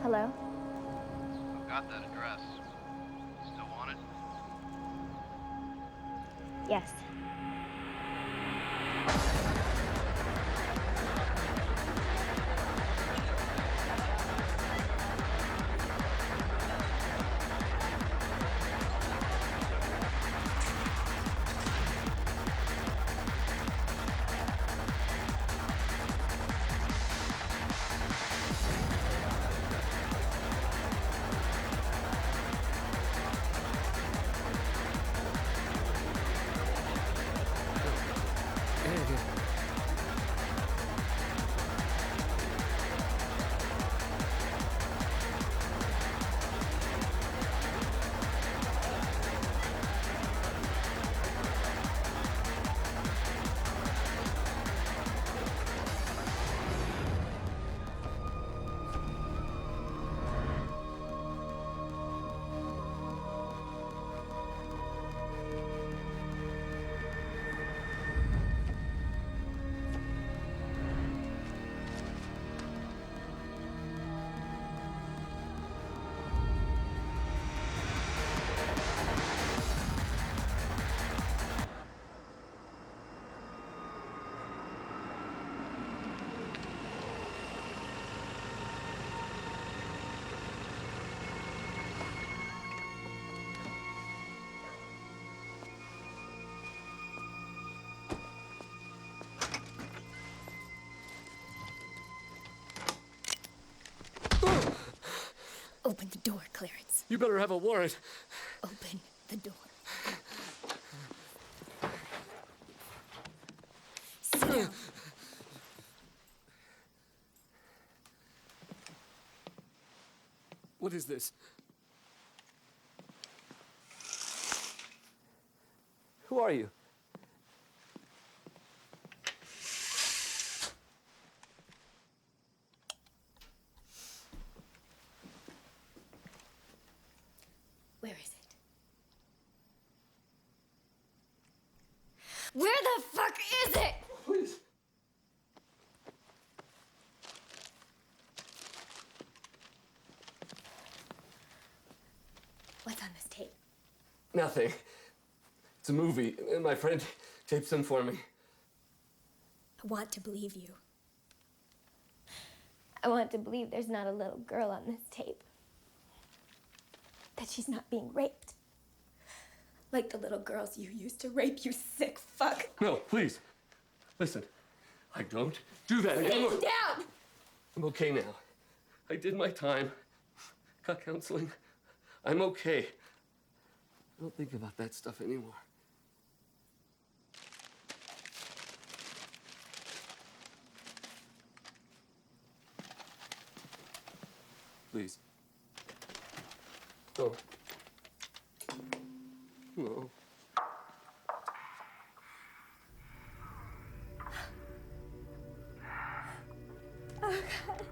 Hello? I've got that address. Still want it? Yes. Open the door, Clarence. You better have a warrant. Open the door. Sit down. What is this? Who are you? Where is it? Where the fuck is it? Please. What's on this tape? Nothing. It's a movie. My friend taped some for me. I want to believe you. I want to believe there's not a little girl on this tape. That she's not being raped. Like the little girls you used to rape, you sick fuck. No, please. Listen. I don't do that. Sit down! I'm okay now. I did my time. Got counseling. I'm okay. I don't think about that stuff anymore. Please. No. No. Oh, God.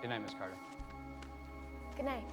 Good night, Miss Carter. Good night.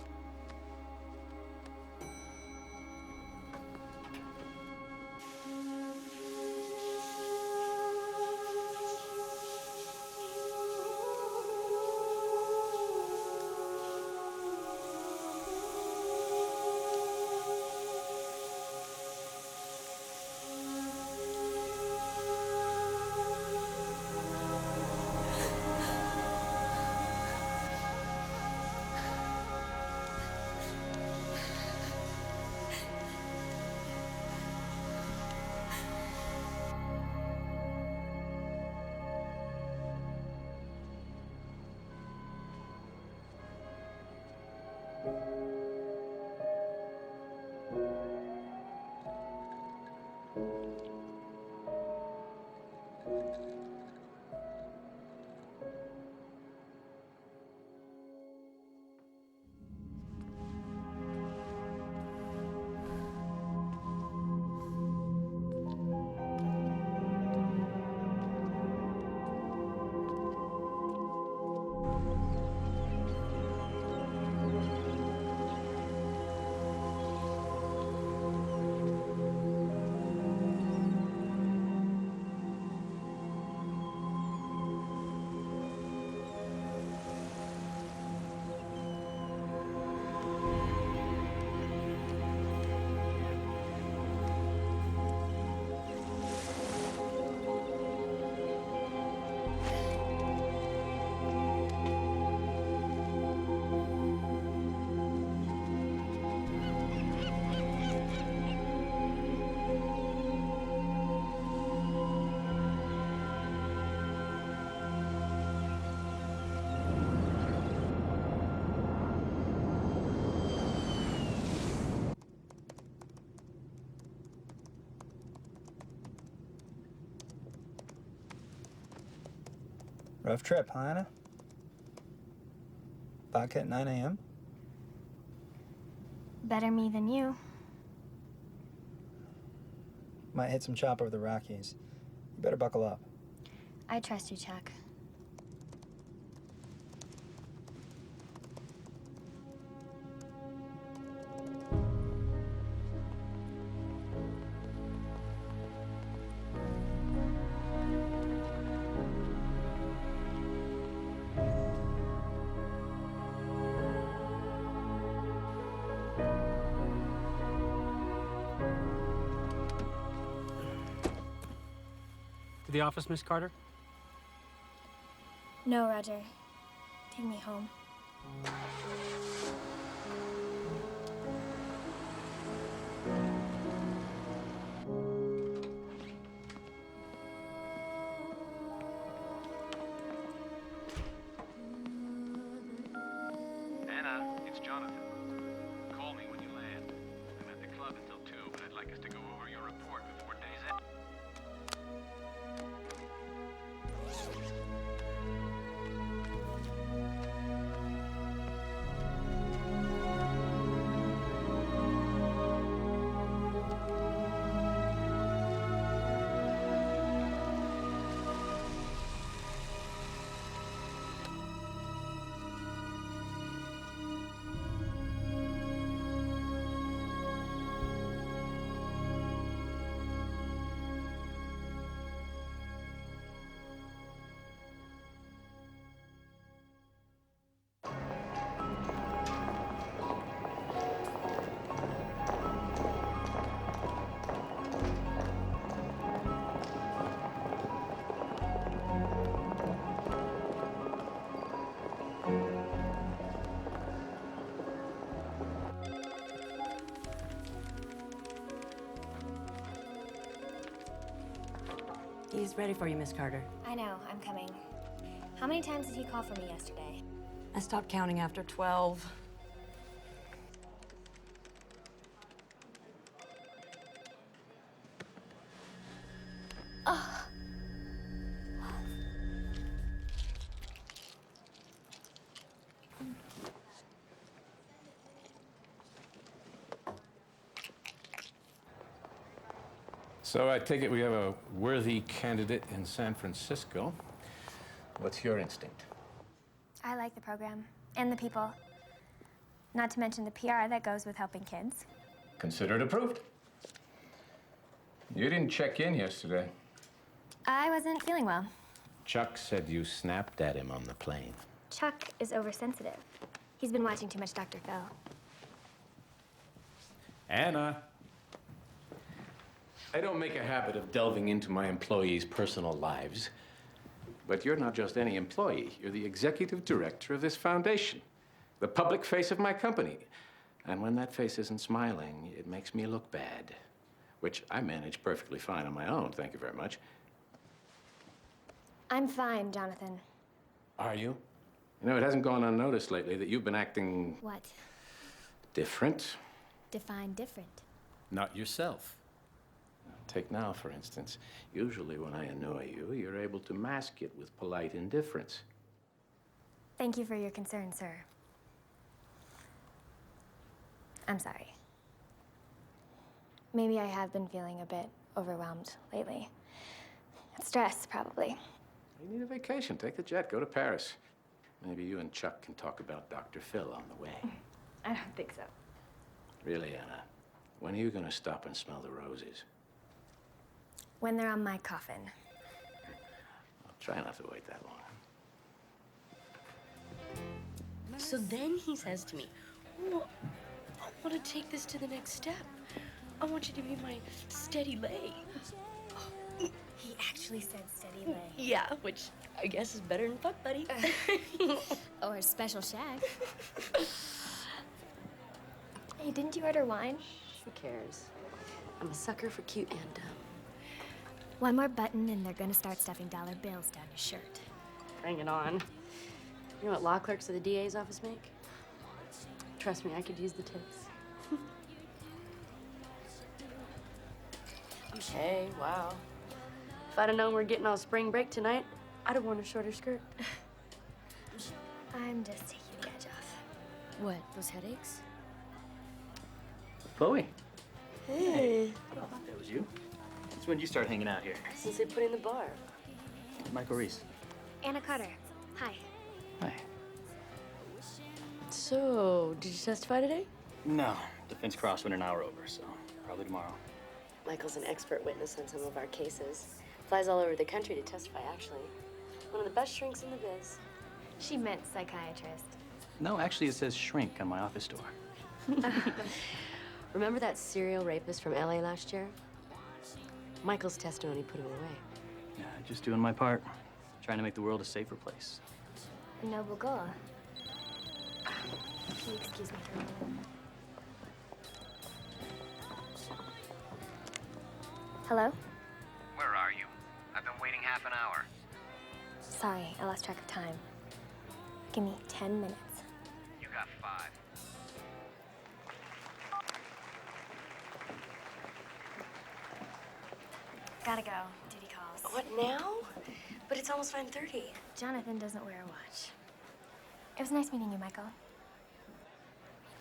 Rough trip, huh, Anna? Back at 9 a.m.? Better me than you. Might hit some chop over the Rockies. You better buckle up. I trust you, Chuck. To the office, Miss Carter? No, Roger. Take me home. Anna, it's Jonathan. Call me when you land. I'm at the club until 2, but I'd like us to go over your report before day's end. He's ready for you, Miss Carter. I know, I'm coming. How many times did he call for me yesterday? I stopped counting after 12. So I take it we have a worthy candidate in San Francisco. What's your instinct? I like the program and the people. Not to mention the PR that goes with helping kids. Consider it approved. You didn't check in yesterday. I wasn't feeling well. Chuck said you snapped at him on the plane. Chuck is oversensitive. He's been watching too much Dr. Phil. Anna. I don't make a habit of delving into my employees' personal lives. But you're not just any employee. You're the executive director of this foundation, the public face of my company. And when that face isn't smiling, it makes me look bad, which I manage perfectly fine on my own, thank you very much. I'm fine, Jonathan. Are you? You know, it hasn't gone unnoticed lately that you've been acting What? Different. Define different. Not yourself. Take now, for instance. Usually when I annoy you, you're able to mask it with polite indifference. Thank you for your concern, sir. I'm sorry. Maybe I have been feeling a bit overwhelmed lately. Stress, probably. You need a vacation. Take the jet. Go to Paris. Maybe you and Chuck can talk about Dr. Phil on the way. I don't think so. Really, Anna? When are you going to stop and smell the roses? When they're on my coffin. I'll try not to wait that long. So then he says to me, well, I want to take this to the next step. I want you to be my steady lay. He actually said steady lay. Yeah, which I guess is better than fuck buddy. Or special shag. Hey, didn't you order wine? Who cares? I'm a sucker for cute and dumb. One more button and they're gonna start stuffing dollar bills down your shirt. Bring it on. You know what law clerks at the DA's office make? Trust me, I could use the tips. Hey, wow. If I'd have known we're getting on spring break tonight, I'd have worn a shorter skirt. I'm just taking the edge off. What, those headaches? Chloe, Hey. that was you? Since when did you start hanging out here? Since they put in the bar. Michael Reese. Anna Carter. Hi. Hi. So, did you testify today? No, defense crossed when an hour over, so probably tomorrow. Michael's an expert witness on some of our cases. Flies all over the country to testify, actually. One of the best shrinks in the biz. She meant psychiatrist. No, actually it says shrink on my office door. Remember that serial rapist from LA last year? Michael's testimony put him away. Yeah, just doing my part. Trying to make the world a safer place. A noble goal. Can you excuse me for a moment? Hello? Where are you? I've been waiting half an hour. Sorry, I lost track of time. Give me 10 minutes. You got 5. Gotta go. Duty calls. What, now? But it's almost 9:30. Jonathan doesn't wear a watch. It was nice meeting you, Michael.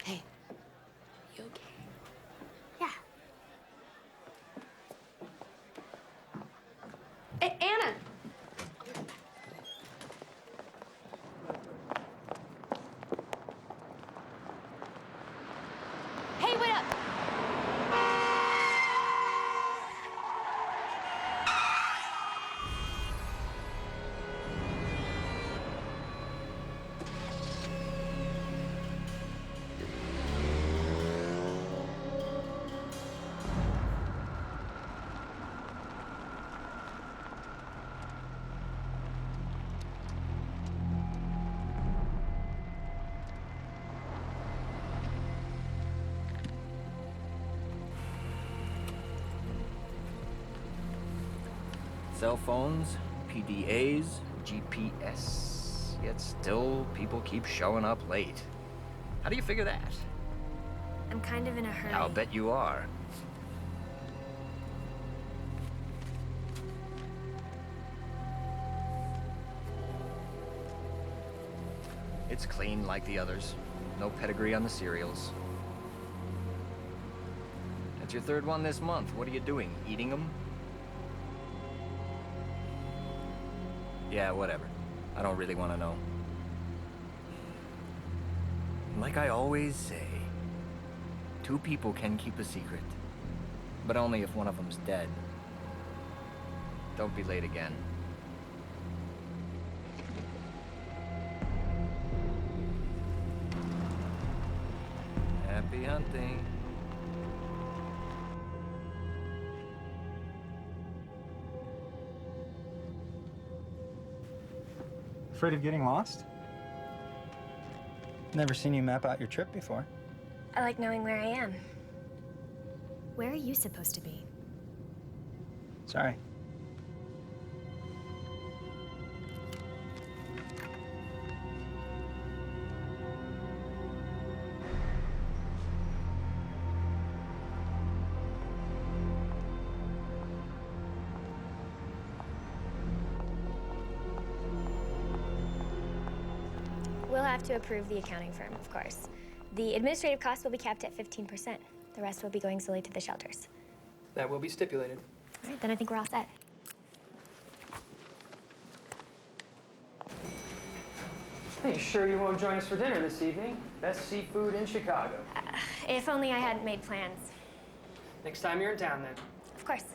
Hey, you okay? Yeah. Hey, Anna! Hey, wait up! Cell phones, PDAs, GPS. Yet still, people keep showing up late. How do you figure that? I'm kind of in a hurry. I'll bet you are. It's clean like the others. No pedigree on the cereals. That's your third one this month. What are you doing? Eating them? Yeah, whatever. I don't really want to know. Like I always say, 2 people can keep a secret, but only if one of them's dead. Don't be late again. Happy hunting. Afraid of getting lost? Never seen you map out your trip before. I like knowing where I am. Where are you supposed to be? Sorry. We'll have to approve the accounting firm, of course. The administrative costs will be capped at 15%. The rest will be going solely to the shelters. That will be stipulated. All right, then I think we're all set. Hey, you sure you won't join us for dinner this evening? Best seafood in Chicago. If only I hadn't made plans. Next time you're in town, then. Of course.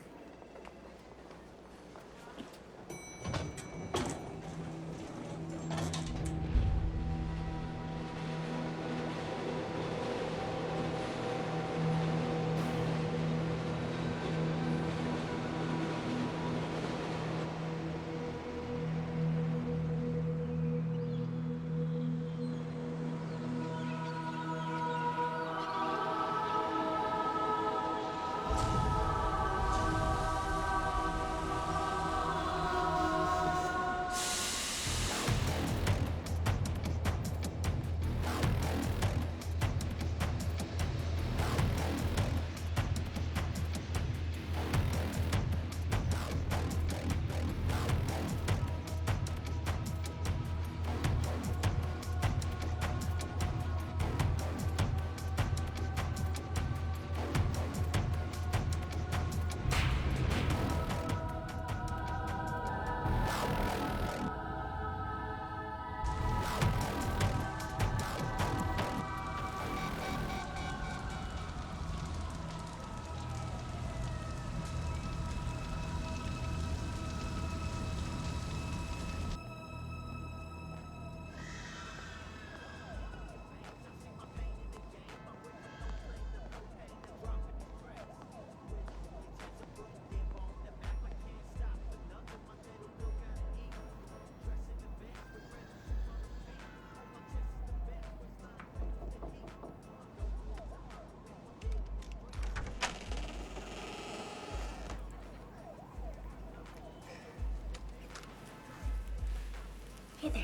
Hey there.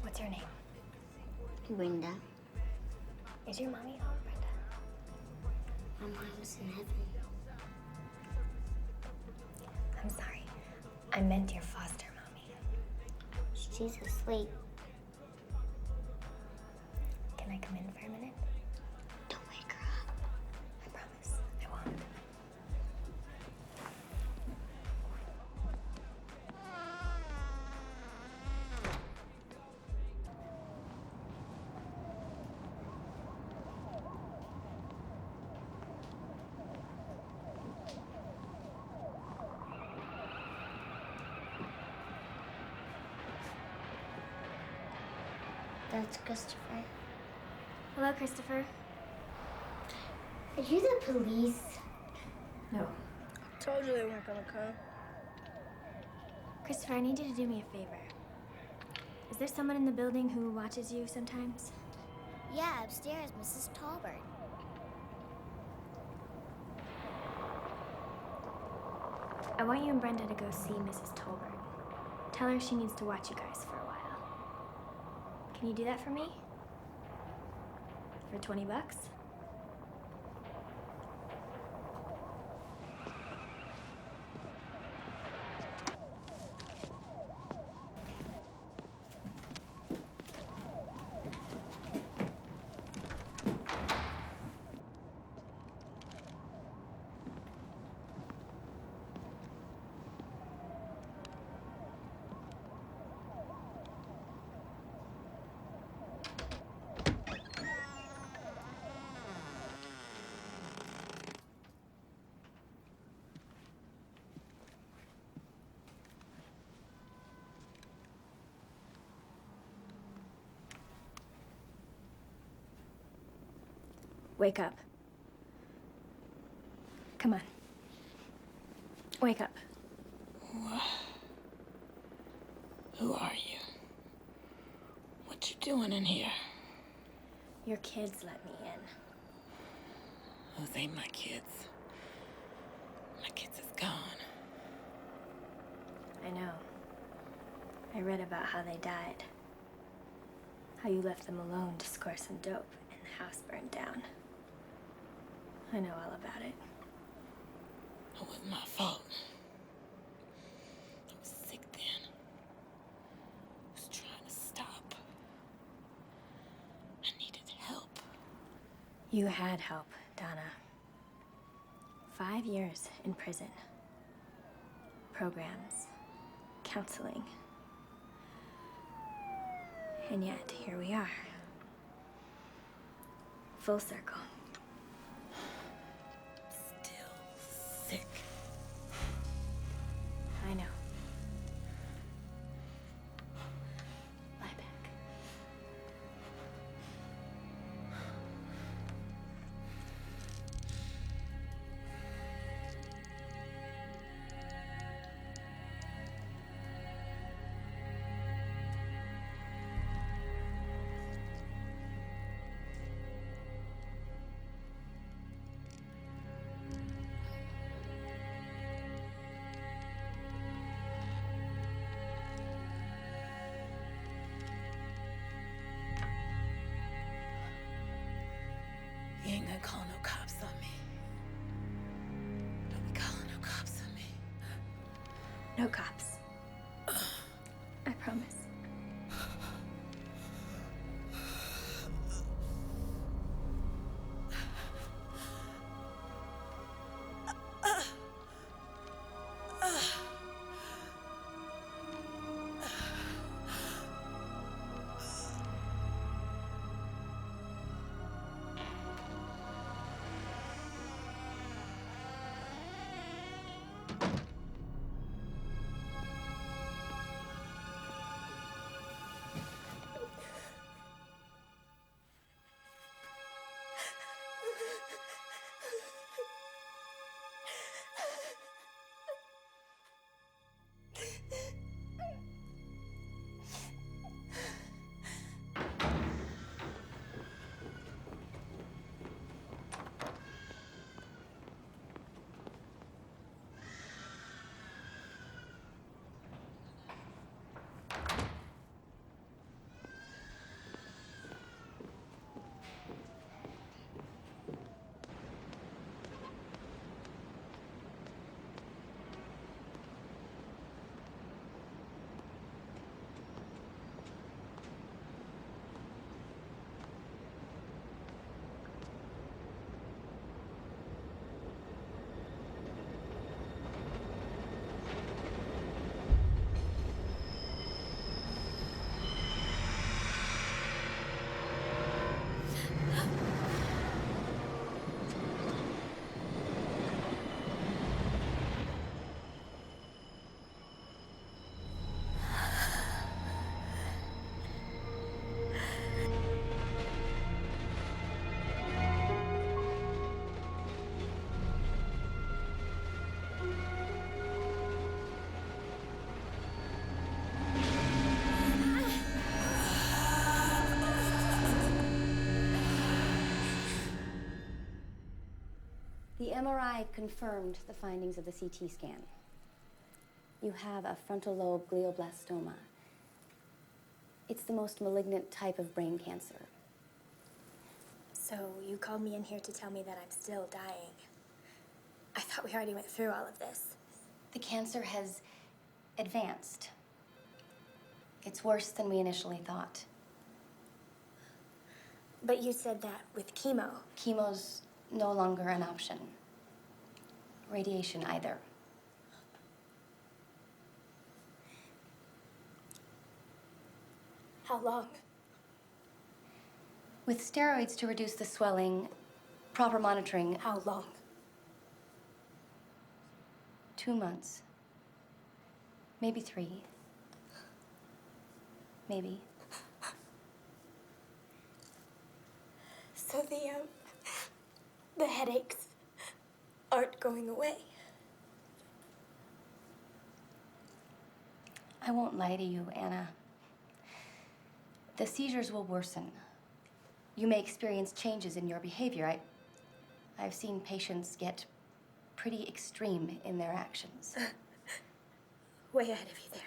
What's your name? Brenda. Is your mommy home, Brenda? My mom's in heaven. I'm sorry. I meant your foster mommy. She's asleep. Can I come in for a minute? Don't wake her up. I promise. I won't. That's Christopher. Hello, Christopher. Are you the police? No. Told you they weren't gonna come. Christopher, I need you to do me a favor. Is there someone in the building who watches you sometimes? Yeah, upstairs, Mrs. Talbert. I want you and Brenda to go see Mrs. Tolbert. Tell her she needs to watch you guys for a while. Can you do that for me? For 20 bucks? Wake up. Come on. Wake up. Who are you? What you doing in here? Your kids let me in. Those ain't my kids. My kids is gone. I know. I read about how they died. How you left them alone to score some dope and the house burned down. I know all about it. It wasn't my fault. I was sick then. I was trying to stop. You had help, Donna. 5 years in prison. Programs, counseling. And yet, here we are. Full circle. Still sick. I know. Lie back. You ain't gonna call no cops on me. Don't be calling no cops on me. No cops. I promise. The MRI confirmed the findings of the CT scan. You have a frontal lobe glioblastoma. It's the most malignant type of brain cancer. So you called me in here to tell me that I'm still dying. I thought we already went through all of this. The cancer has advanced. It's worse than we initially thought. But you said that with chemo. Chemo's no longer an option. Radiation either. How long? With steroids to reduce the swelling, proper monitoring. How long? 2 months. Maybe 3. Maybe. So the headaches aren't going away. I won't lie to you, Anna. The seizures will worsen. You may experience changes in your behavior. I've seen patients get pretty extreme in their actions. Way ahead of you there.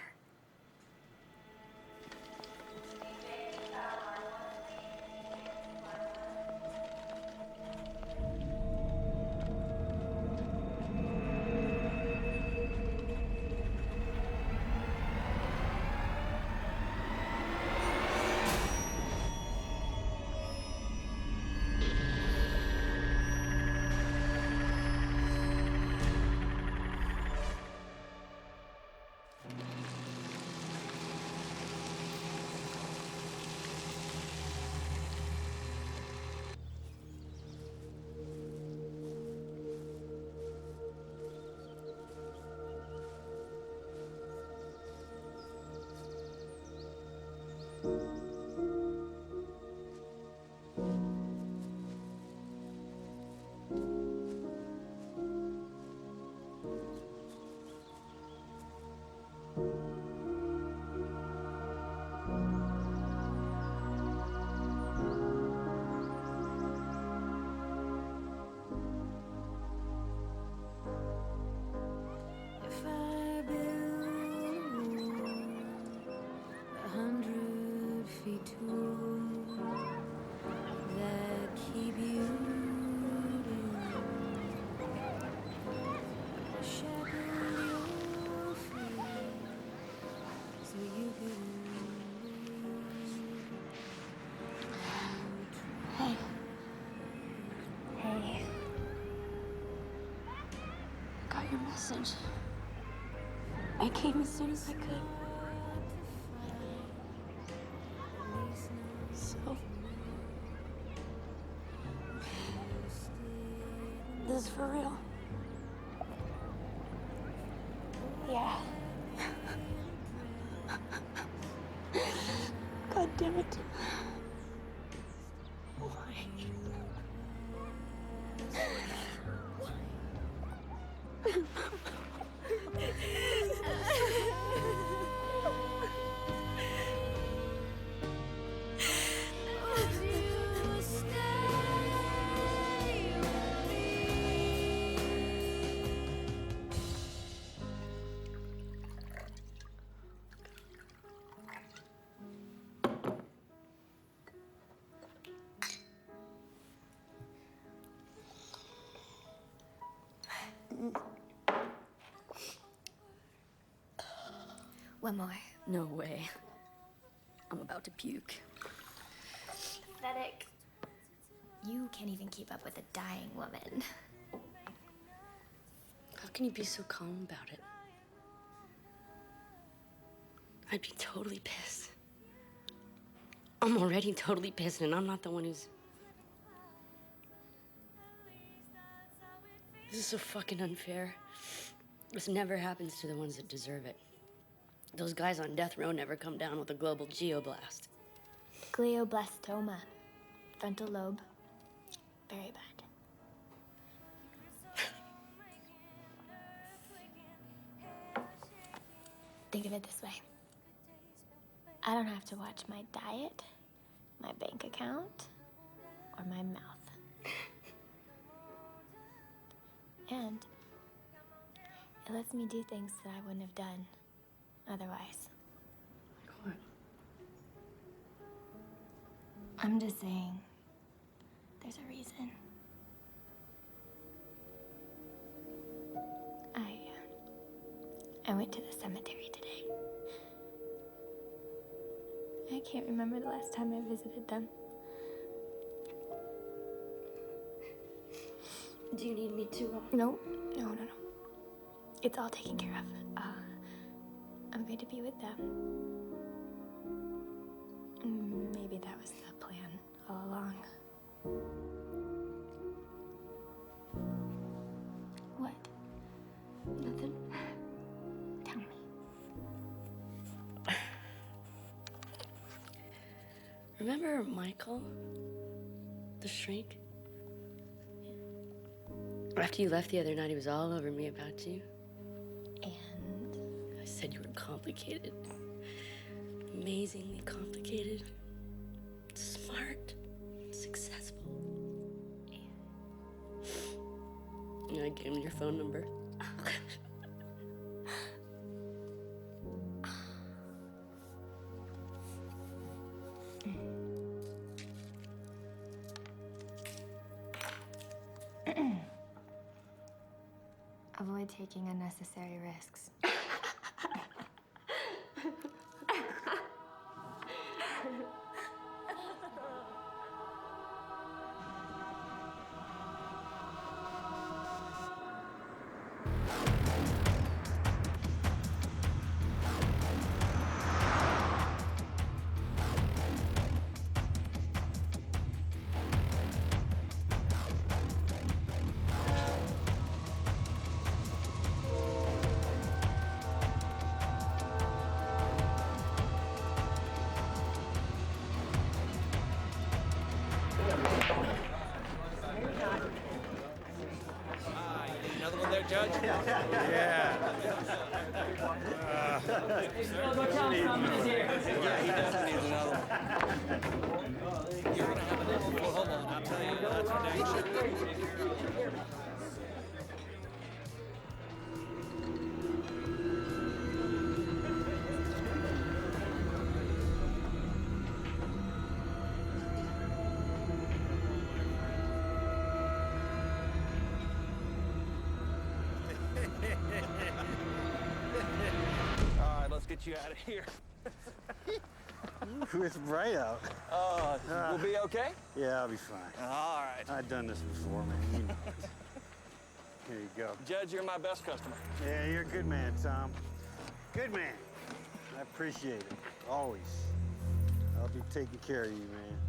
that keep you shackle your feet so you can Hey. Hey. I got your message. I came as soon as I could. So, this is for real. Yeah. God damn it. Why? One more. No way. I'm about to puke. Pathetic. You can't even keep up with a dying woman. How can you be so calm about it? I'd be totally pissed. I'm already totally pissed, and I'm not the one who's... This is so fucking unfair. This never happens to the ones that deserve it. Those guys on death row never come down with a global geoblast. Glioblastoma. Frontal lobe. Very bad. Think of it this way. I don't have to watch my diet, my bank account, or my mouth. And it lets me do things that I wouldn't have done otherwise. Like what? I'm just saying, there's a reason. I went to the cemetery today. I can't remember the last time I visited them. Do you need me to? No. It's all taken care of. I'm going to be with them. Maybe that was the plan all along. What? Nothing. Tell me. Remember Michael? The shrink? After you left the other night, he was all over me about you. And? I said you were complicated. Amazingly complicated. Smart. Successful. And I gave him your phone number. Avoid taking unnecessary risks. Another one there, Judge? Yeah. Go tell him Thomas is here. Yeah, he definitely needs another one. You're gonna have another one. Hold on, I'll tell you. That's for dang sure. All right, let's get you out of here. It's bright out. We'll be okay? Yeah, I'll be fine. All right. I've done this before, man. You know it. Here you go. Judge, you're my best customer. Yeah, you're a good man, Tom. Good man. I appreciate it. Always. I'll be taking care of you, man.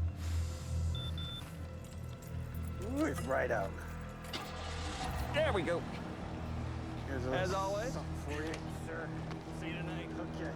Ooh, it's bright out. There we go. Here's a As always. something for you, sir. See you tonight. Okay.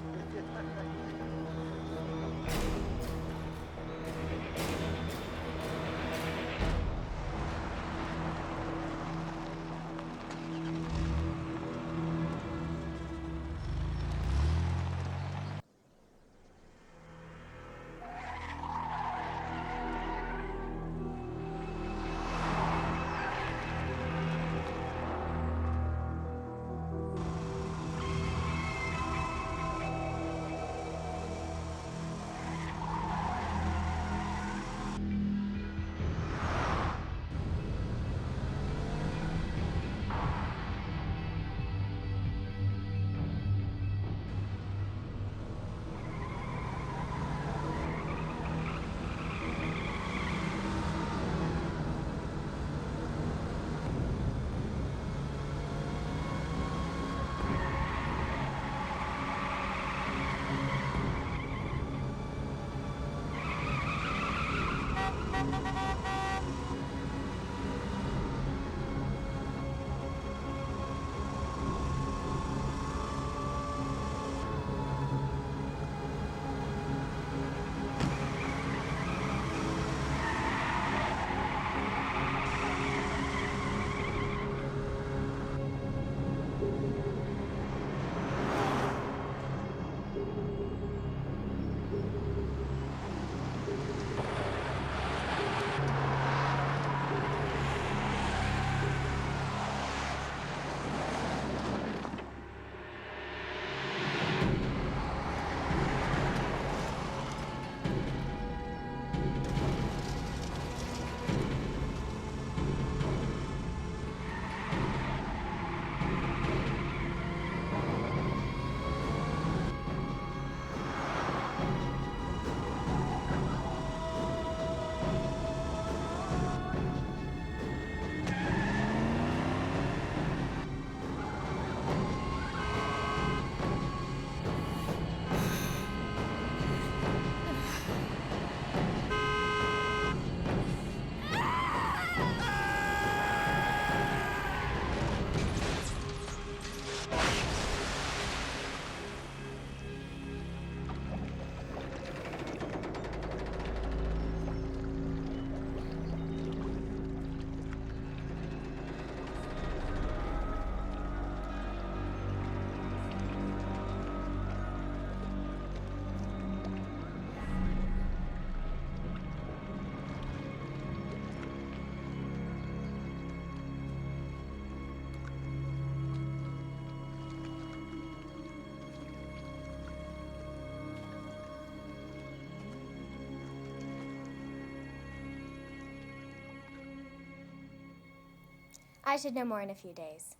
I should know more in a few days.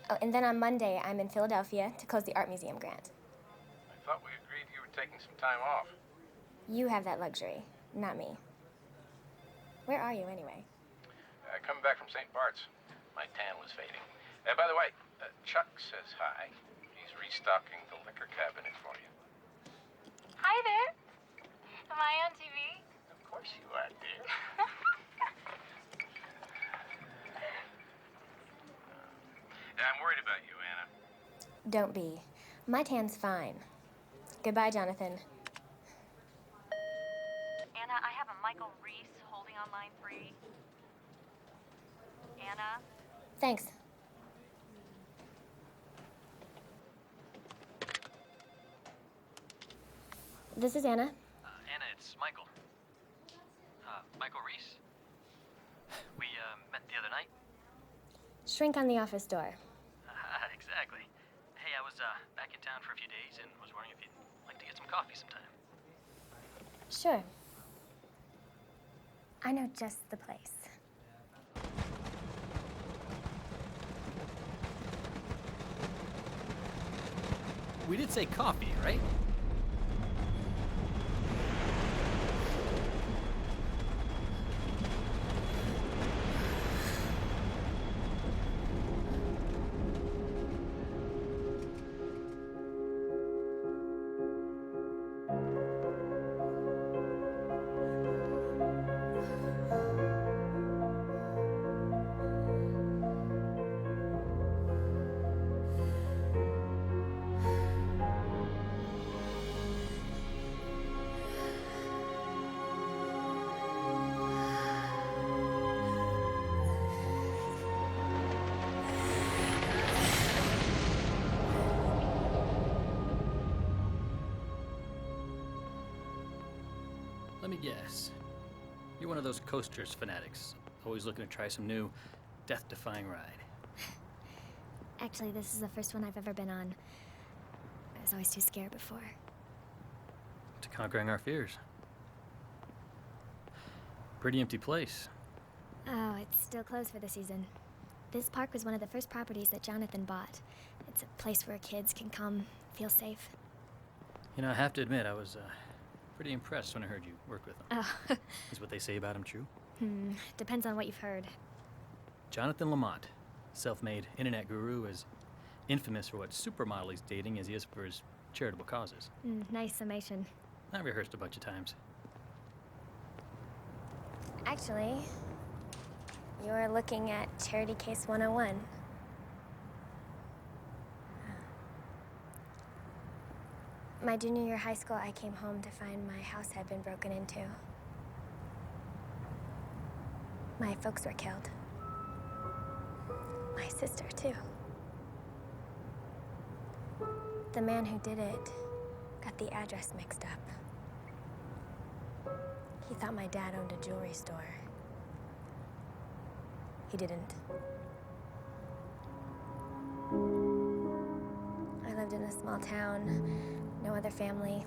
Oh, and then on Monday, I'm in Philadelphia to close the Art Museum grant. I thought we agreed you were taking some time off. You have that luxury, not me. Where are you, anyway? Coming back from St. Bart's. My tan was fading. By the way, Chuck says hi. He's restocking the liquor cabinet for you. Hi there. Am I on TV? Of course you are, dear. I'm worried about you, Anna. Don't be. My tan's fine. Goodbye, Jonathan. Anna, I have a Michael Reese holding on line 3. Anna? Thanks. This is Anna. Anna, it's Michael. Michael Reese. We met the other night. Shrink on the office door. Exactly. Hey, I was back in town for a few days and was wondering if you'd like to get some coffee sometime. Sure. I know just the place. We did say coffee, right? Let me guess. You're one of those coasters fanatics, always looking to try some new, death-defying ride. Actually, this is the first one I've ever been on. I was always too scared before. To conquering our fears. Pretty empty place. Oh, it's still closed for the season. This park was one of the first properties that Jonathan bought. It's a place where kids can come, feel safe. You know, I have to admit, I was pretty impressed when I heard you work with him. Oh. Is what they say about him true? Depends on what you've heard. Jonathan Lamont, self-made internet guru, is infamous for what supermodel he's dating as he is for his charitable causes. Nice summation. I rehearsed a bunch of times. Actually, you're looking at Charity Case 101. My junior year of high school, I came home to find my house had been broken into. My folks were killed. My sister, too. The man who did it got the address mixed up. He thought my dad owned a jewelry store. He didn't. I lived in a small town, no other family.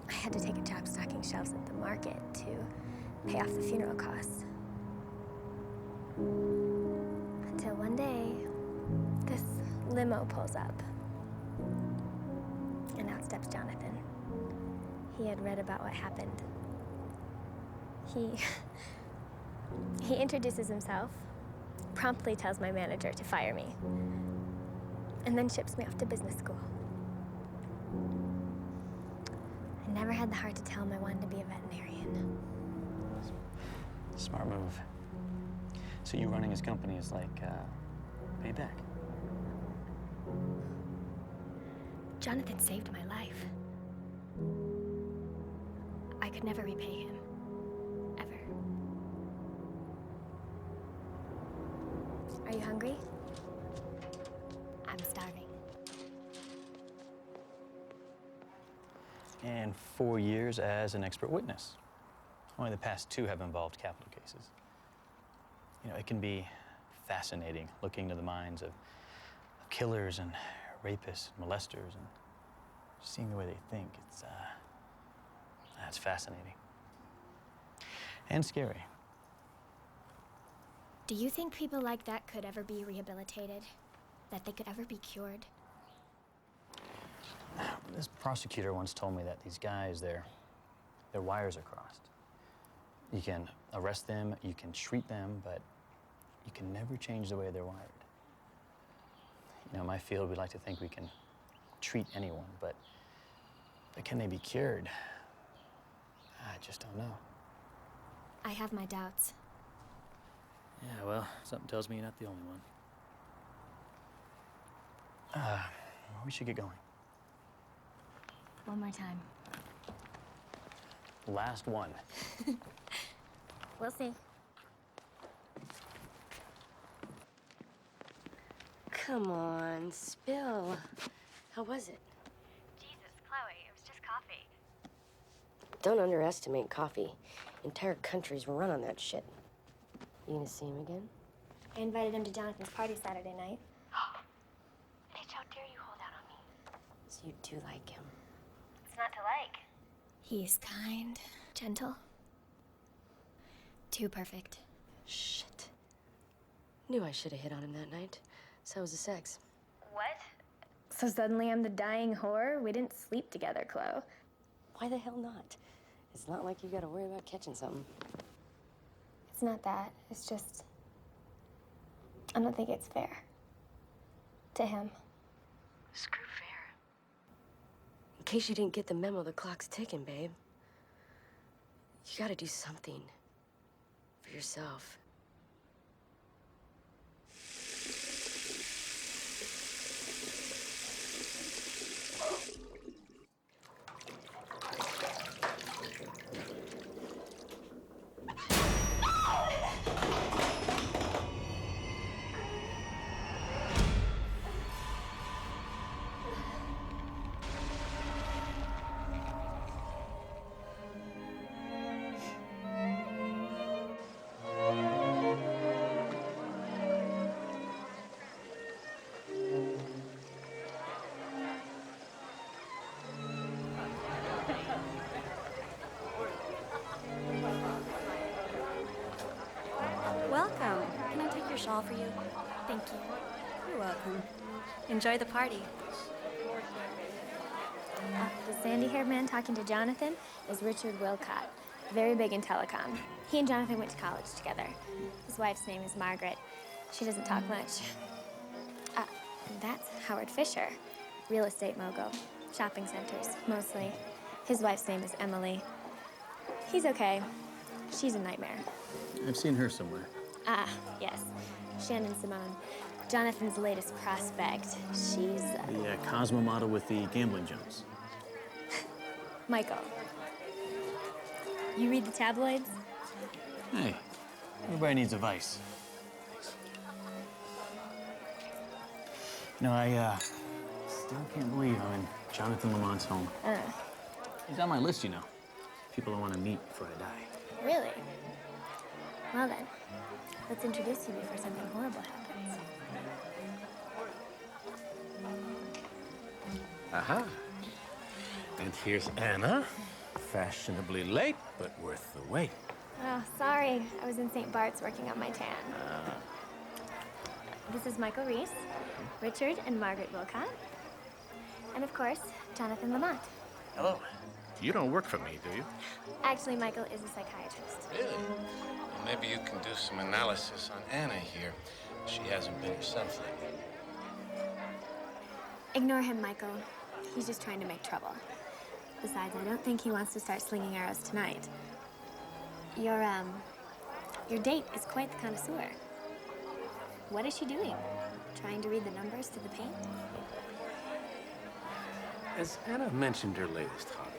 I had to take a job stocking shelves at the market to pay off the funeral costs. Until one day, this limo pulls up. And out steps Jonathan. He had read about what happened. He introduces himself, promptly tells my manager to fire me, and then ships me off to business school. I never had the heart to tell him I wanted to be a veterinarian. Smart move. So you running his company is like, payback. Jonathan saved my life. I could never repay him. Ever. Are you hungry? I'm starving. And 4 years as an expert witness. Only the past 2 have involved capital cases. You know, it can be fascinating looking into the minds of killers and rapists, and molesters, and seeing the way they think. It's fascinating. And scary. Do you think people like that could ever be rehabilitated? That they could ever be cured? This prosecutor once told me that these guys, their wires are crossed. You can arrest them, you can treat them, but you can never change the way they're wired. You know, in my field, we like to think we can treat anyone, but can they be cured? I just don't know. I have my doubts. Yeah, well, something tells me you're not the only one. We should get going. One more time. Last one. We'll see. Come on, spill. How was it? Jesus, Chloe, it was just coffee. Don't underestimate coffee. Entire countries run on that shit. You gonna see him again? I invited him to Jonathan's party Saturday night. Bitch, how dare you hold out on me? So you do like him. It's not to like. He's kind, gentle. Too perfect. Shit. Knew I should have hit on him that night. So was the sex. What? So suddenly I'm the dying whore? We didn't sleep together, Chloe. Why the hell not? It's not like you gotta worry about catching something. It's not that. It's just... I don't think it's fair. To him. Screw fair. In case you didn't get the memo, the clock's ticking, babe. You gotta do something for yourself. Welcome. Can I take your shawl for you? Thank you. You're welcome. Enjoy the party. The sandy-haired man talking to Jonathan is Richard Wilcott, very big in telecom. He and Jonathan went to college together. His wife's name is Margaret. She doesn't talk much. That's Howard Fisher, real estate mogul, shopping centers, mostly. His wife's name is Emily. He's okay. She's a nightmare. I've seen her somewhere. Ah, yes. Shannon Simone, Jonathan's latest prospect. She's... The Cosmo model with the gambling jumps. Michael. You read the tabloids? Hey, everybody needs a vice. You know, I still can't believe I'm in Jonathan Lamont's home. He's on my list, you know. People I want to meet before I die. Really? Well then, let's introduce you before something horrible happens. Aha. And here's Anna. Fashionably late, but worth the wait. Oh, sorry. I was in St. Bart's working on my tan. This is Michael Reese, Richard and Margaret Wilcott, and of course, Jonathan Lamont. Hello. You don't work for me, do you? Actually, Michael is a psychiatrist. Really? Well, maybe you can do some analysis on Anna here. She hasn't been herself lately. Ignore him, Michael. He's just trying to make trouble. Besides, I don't think he wants to start slinging arrows tonight. Your date is quite the connoisseur. What is she doing? Trying to read the numbers to the paint? Has Anna mentioned her latest hobby?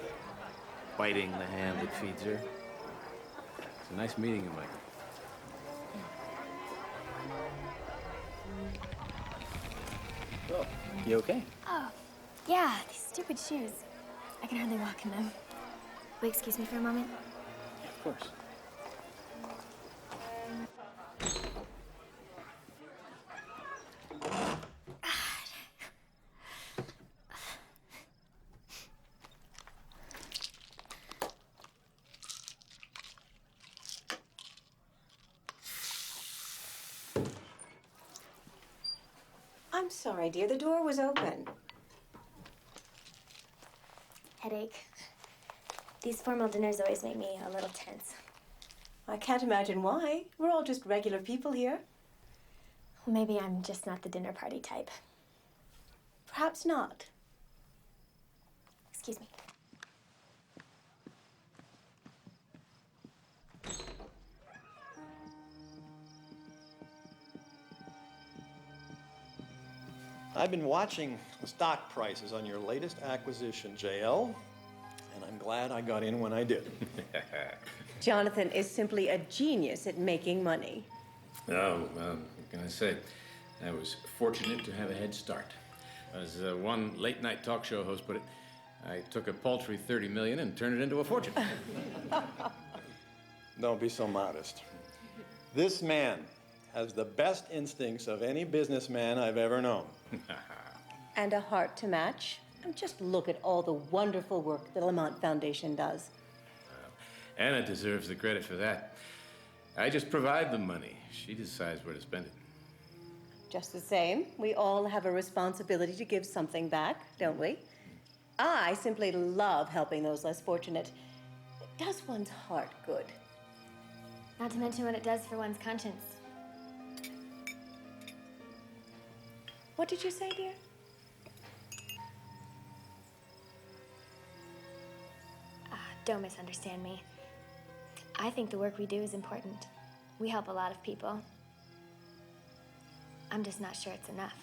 Biting the hand that feeds her? It's a nice meeting you, Michael. Oh, you okay? Oh, yeah, these stupid shoes. I can hardly walk in them. Will you excuse me for a moment? Yeah, of course. I'm sorry, dear. The door was open. Headache. These formal dinners always make me a little tense. I can't imagine why. We're all just regular people here. Well, maybe I'm just not the dinner party type. Perhaps not. Excuse me. I've been watching the stock prices on your latest acquisition, JL, and I'm glad I got in when I did. Jonathan is simply a genius at making money. Oh, well, what can I say? I was fortunate to have a head start. As one late-night talk show host put it, I took a paltry $30 million and turned it into a fortune. Don't be so modest. This man has the best instincts of any businessman I've ever known. And a heart to match. And just look at all the wonderful work the Lamont Foundation does. Anna deserves the credit for that. I just provide the money. She decides where to spend it. Just the same, we all have a responsibility to give something back, don't we? I simply love helping those less fortunate. It does one's heart good. Not to mention what it does for one's conscience. What did you say, dear? Don't misunderstand me. I think the work we do is important. We help a lot of people. I'm just not sure it's enough.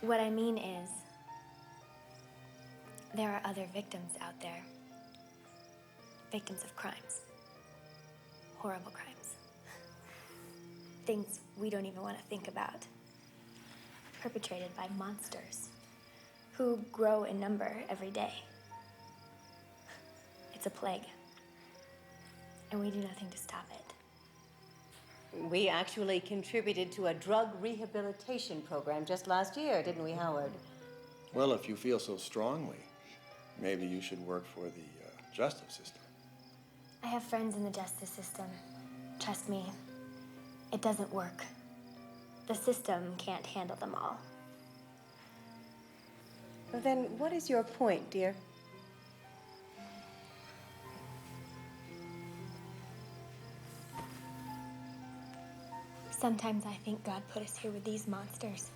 What I mean is, there are other victims out there. Victims of crimes. Horrible crimes. Things we don't even want to think about. Perpetrated by monsters who grow in number every day. It's a plague, and we do nothing to stop it. We actually contributed to a drug rehabilitation program just last year, didn't we, Howard? Well, if you feel so strongly, maybe you should work for the justice system. I have friends in the justice system. Trust me, it doesn't work. The system can't handle them all. Well, then, what is your point, dear? Sometimes I think God put us here with these monsters.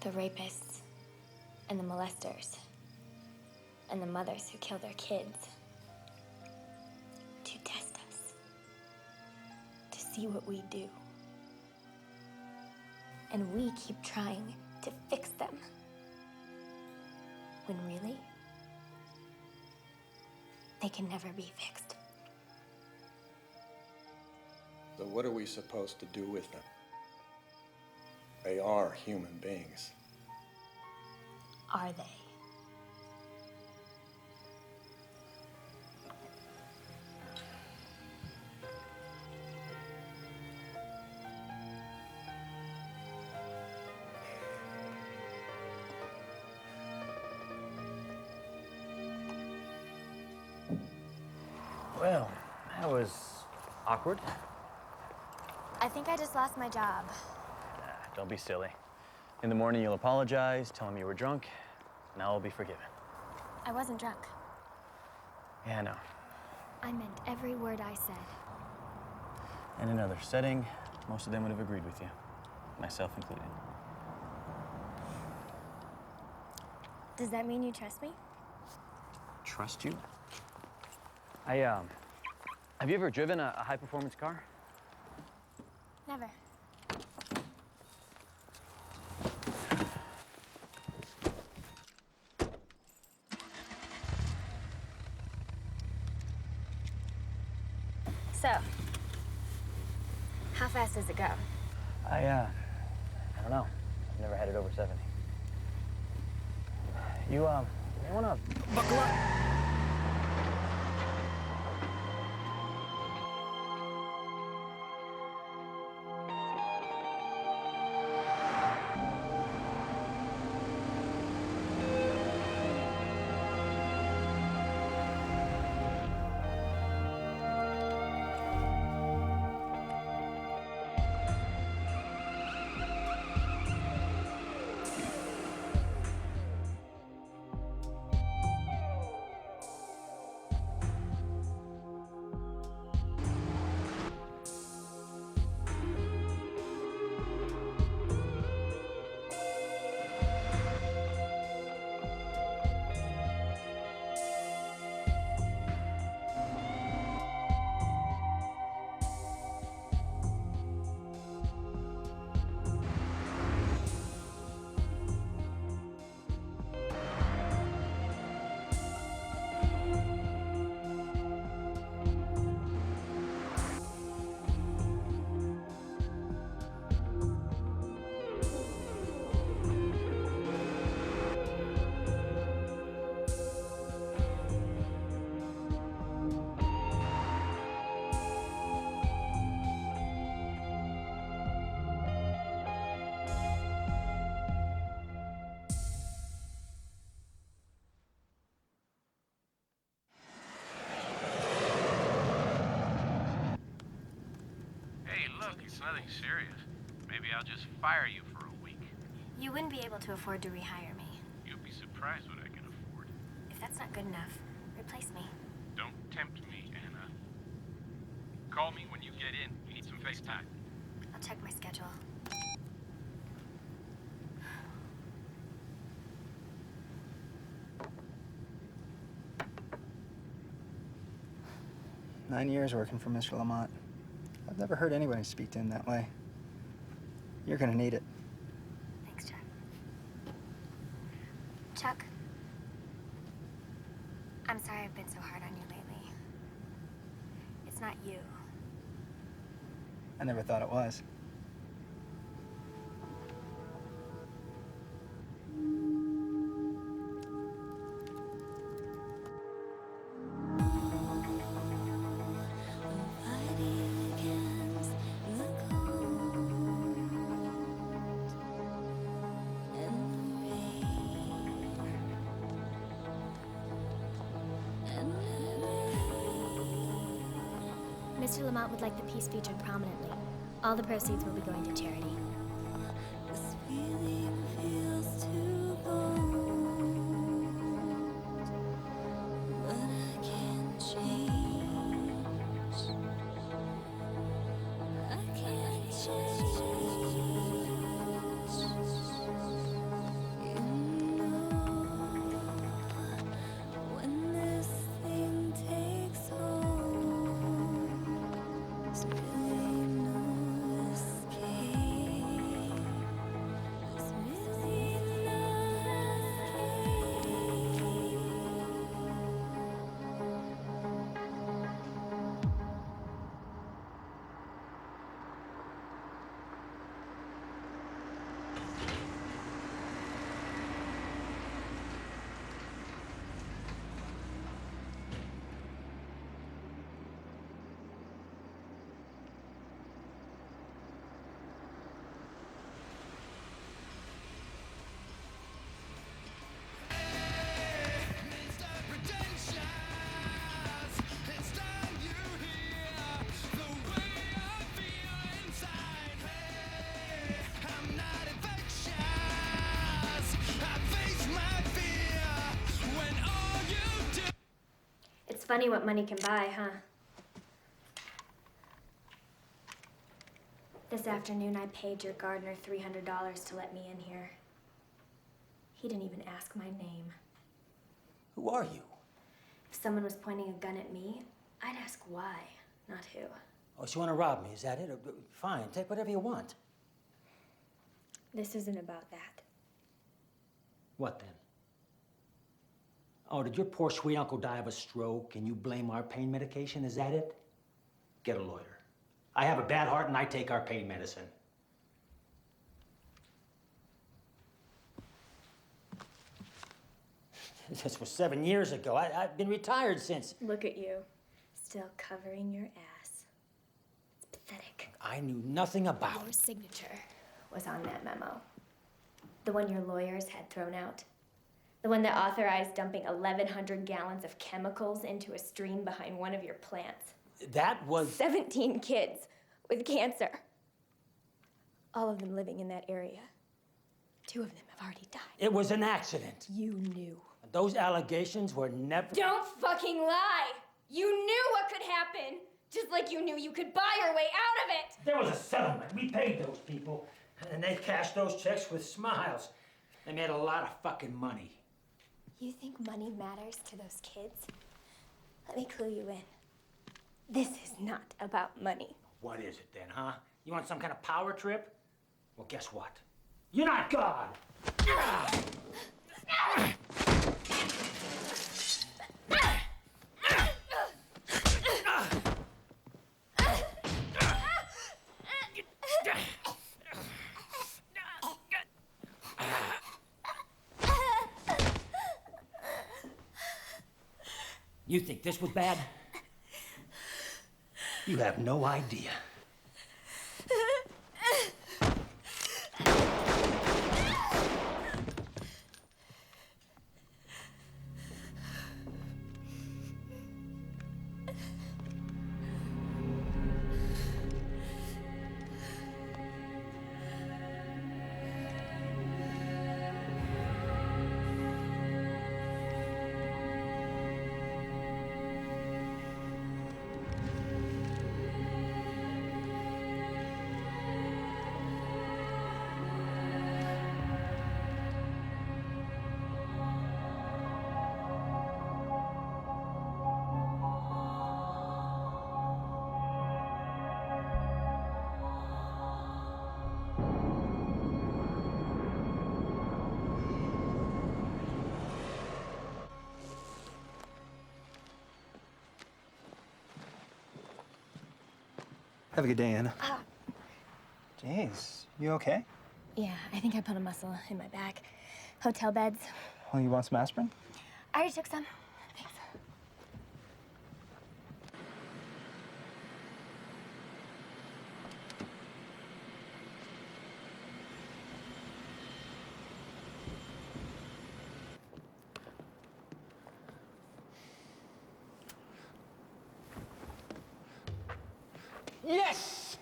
The rapists, and the molesters, and the mothers who kill their kids. To test us. To see what we do. And we keep trying to fix them. When really, they can never be fixed. So what are we supposed to do with them? They are human beings. Are they? Well, that was awkward. I think I just lost my job. Don't be silly. In the morning, you'll apologize, tell him you were drunk, and I'll be forgiven. I wasn't drunk. Yeah, I know. I meant every word I said. In another setting, most of them would have agreed with you, myself included. Does that mean you trust me? Trust you? Have you ever driven a high-performance car? Never. So, how fast does it go? I don't know. I've never had it over 70. You wanna buckle up? nothing serious. Maybe I'll just fire you for a week. You wouldn't be able to afford to rehire me. You'll be surprised what I can afford. If that's not good enough, replace me. Don't tempt me, Anna. Call me when you get in. You need some FaceTime. I'll check my schedule. Nine years working for Mr. Lamont. I've never heard anybody speak to him that way. You're gonna need it. Thanks, Chuck. Chuck, I'm sorry I've been so hard on you lately. It's not you. I never thought it was. Mr. Lamont would like the piece featured prominently. All the proceeds will be going to charity. This feeling feels too bold, but I can't change. I can't change. You know, when this thing takes hold, there's really no escape. There's really no escape. It's funny what money can buy, huh? This afternoon, I paid your gardener $300 to let me in here. He didn't even ask my name. Who are you? If someone was pointing a gun at me, I'd ask why, not who. Oh, so you want to rob me, is that it? Fine, take whatever you want. This isn't about that. What then? Oh, did your poor sweet uncle die of a stroke and you blame our pain medication? Is that it? Get a lawyer. I have a bad heart and I take our pain medicine. This was 7 years ago. I've been retired since. Look at you, still covering your ass. It's pathetic. I knew nothing about. Your signature was on that memo. The one your lawyers had thrown out. The one that authorized dumping 1,100 gallons of chemicals into a stream behind one of your plants. That was... 17 kids with cancer. All of them living in that area. 2 of them have already died. It was an accident. You knew. Those allegations were never... Don't fucking lie! You knew what could happen! Just like you knew you could buy your way out of it! There was a settlement. We paid those people, and they cashed those checks with smiles. They made a lot of fucking money. You think money matters to those kids? Let me clue you in. This is not about money. What is it then, huh? You want some kind of power trip? Well, guess what? You're not God! You think this was bad? You have no idea. Have a good day, Anna. Ah. Jeez, you okay? Yeah, I think I pulled a muscle in my back. Hotel beds. Well, you want some aspirin? I already took some. Thanks. Yes!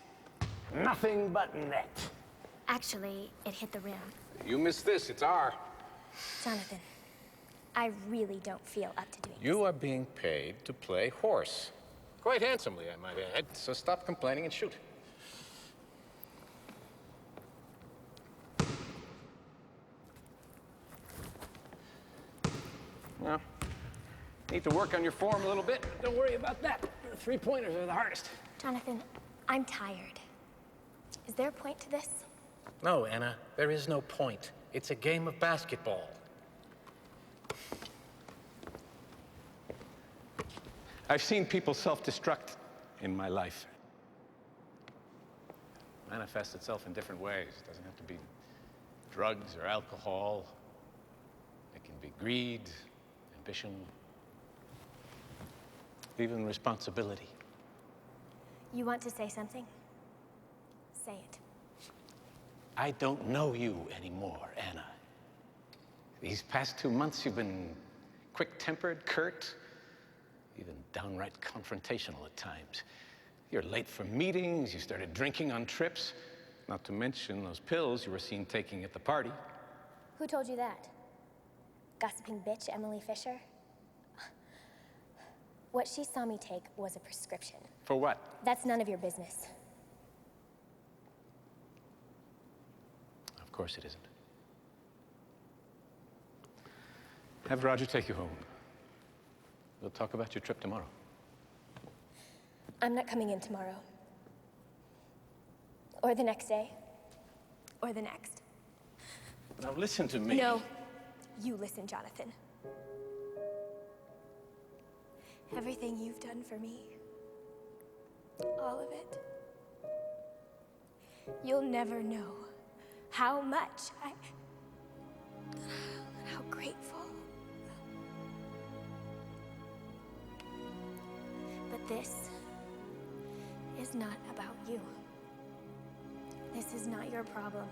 Nothing but net. Actually, it hit the rim. You missed this, it's our. Jonathan, I really don't feel up to doing this. You are being paid to play horse. Quite handsomely, I might add. So stop complaining and shoot. Well, need to work on your form a little bit. Don't worry about that. The three-pointers are the hardest. Jonathan, I'm tired. Is there a point to this? No, Anna, there is no point. It's a game of basketball. I've seen people self-destruct in my life. It manifests itself in different ways. It doesn't have to be drugs or alcohol. It can be greed, ambition, even responsibility. You want to say something? Say it. I don't know you anymore, Anna. These past 2 months, you've been quick-tempered, curt, even downright confrontational at times. You're late for meetings, you started drinking on trips, not to mention those pills you were seen taking at the party. Who told you that? Gossiping bitch Emily Fisher? What she saw me take was a prescription. For what? That's none of your business. Of course it isn't. Have Roger take you home. We'll talk about your trip tomorrow. I'm not coming in tomorrow. Or the next day. Or the next. Now listen to me. No. You listen, Jonathan. Everything you've done for me. All of it. You'll never know how much how grateful. But this is not about you. This is not your problem.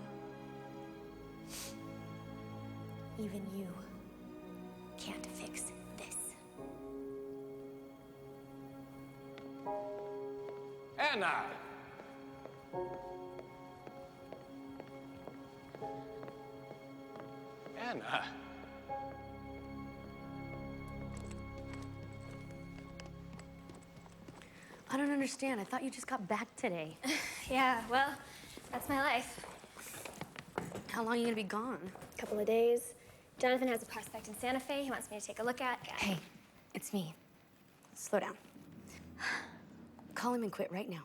Even you can't fix this. Anna! Anna! I don't understand. I thought you just got back today. Yeah, well, that's my life. How long are you gonna be gone? A couple of days. Jonathan has a prospect in Santa Fe he wants me to take a look at. Hey, it's me. Slow down. Call him and quit right now.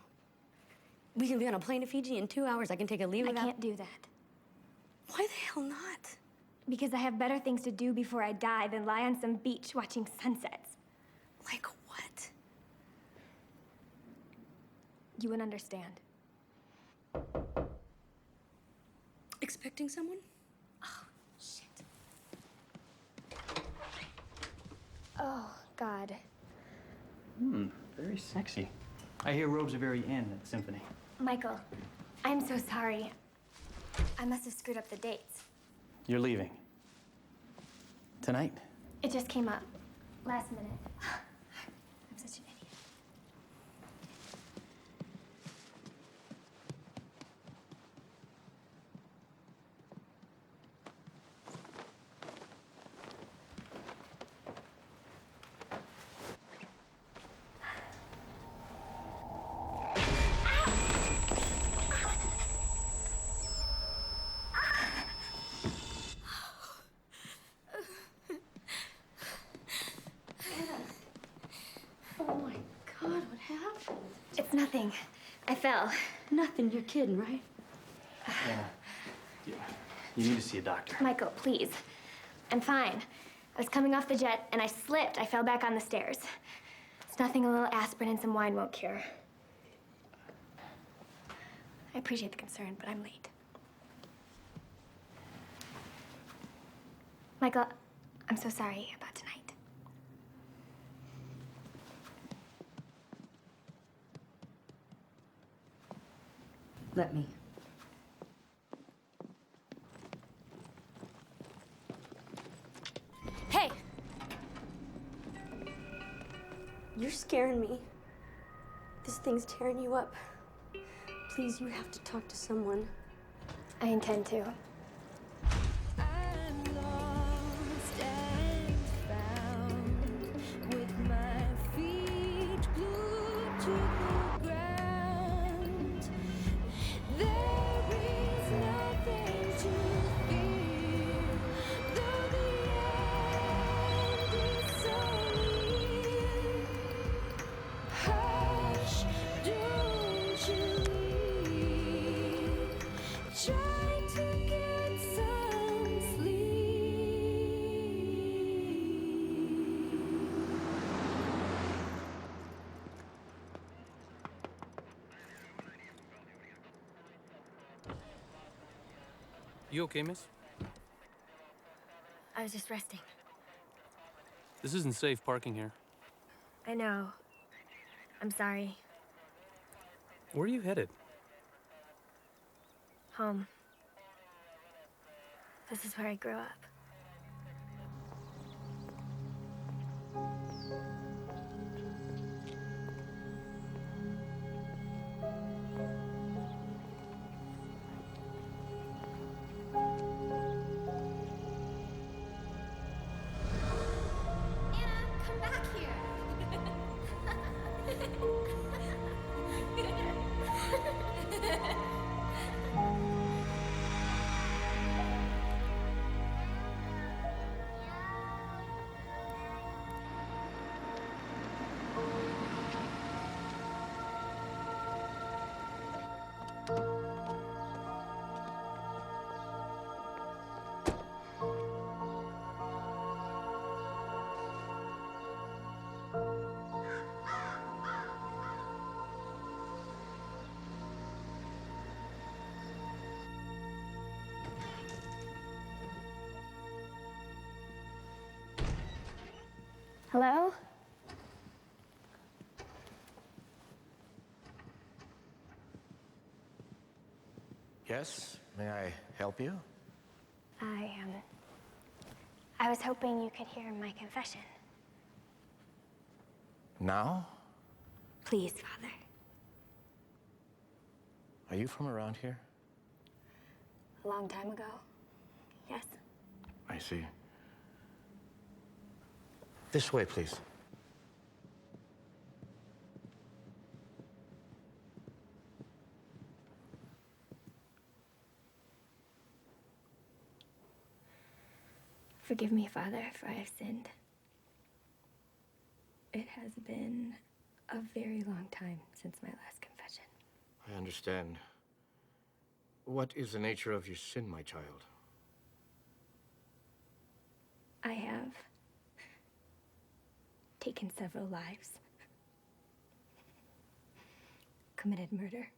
We can be on a plane to Fiji in 2 hours. I can take a leave I without... can't do that. Why the hell not? Because I have better things to do before I die than lie on some beach watching sunsets. Like what? You wouldn't understand. Expecting someone? Oh, shit. Oh, God. Very sexy. I hear robes are very in at the symphony. Michael, I'm so sorry. I must have screwed up the dates. You're leaving. Tonight? It just came up. Last minute. I'm such an idiot. Oh my God, what happened? It's nothing. I fell. Nothing, you're kidding, right? Yeah. You need to see a doctor. Michael, please. I'm fine. I was coming off the jet and I slipped. I fell back on the stairs. It's nothing a little aspirin and some wine won't cure. I appreciate the concern, but I'm late. Michael, I'm so sorry about tonight. Let me. Hey! You're scaring me. This thing's tearing you up. Please, you have to talk to someone. I intend to. I'm lost and found with my feet glued to the ground. There is nothing to fear, though the end is so near. Hush, don't you leave. Try to get some sleep. You okay, miss? I was just resting. This isn't safe parking here. I know. I'm sorry. Where are you headed? Home. This is where I grew up. Come back here. Hello? Yes, may I help you? I was hoping you could hear my confession. Now? Please, Father. Are you from around here? A long time ago. Yes. I see. This way, please. Forgive me, Father, for I have sinned. It has been a very long time since my last confession. I understand. What is the nature of your sin, my child? I have taken several lives, committed murder.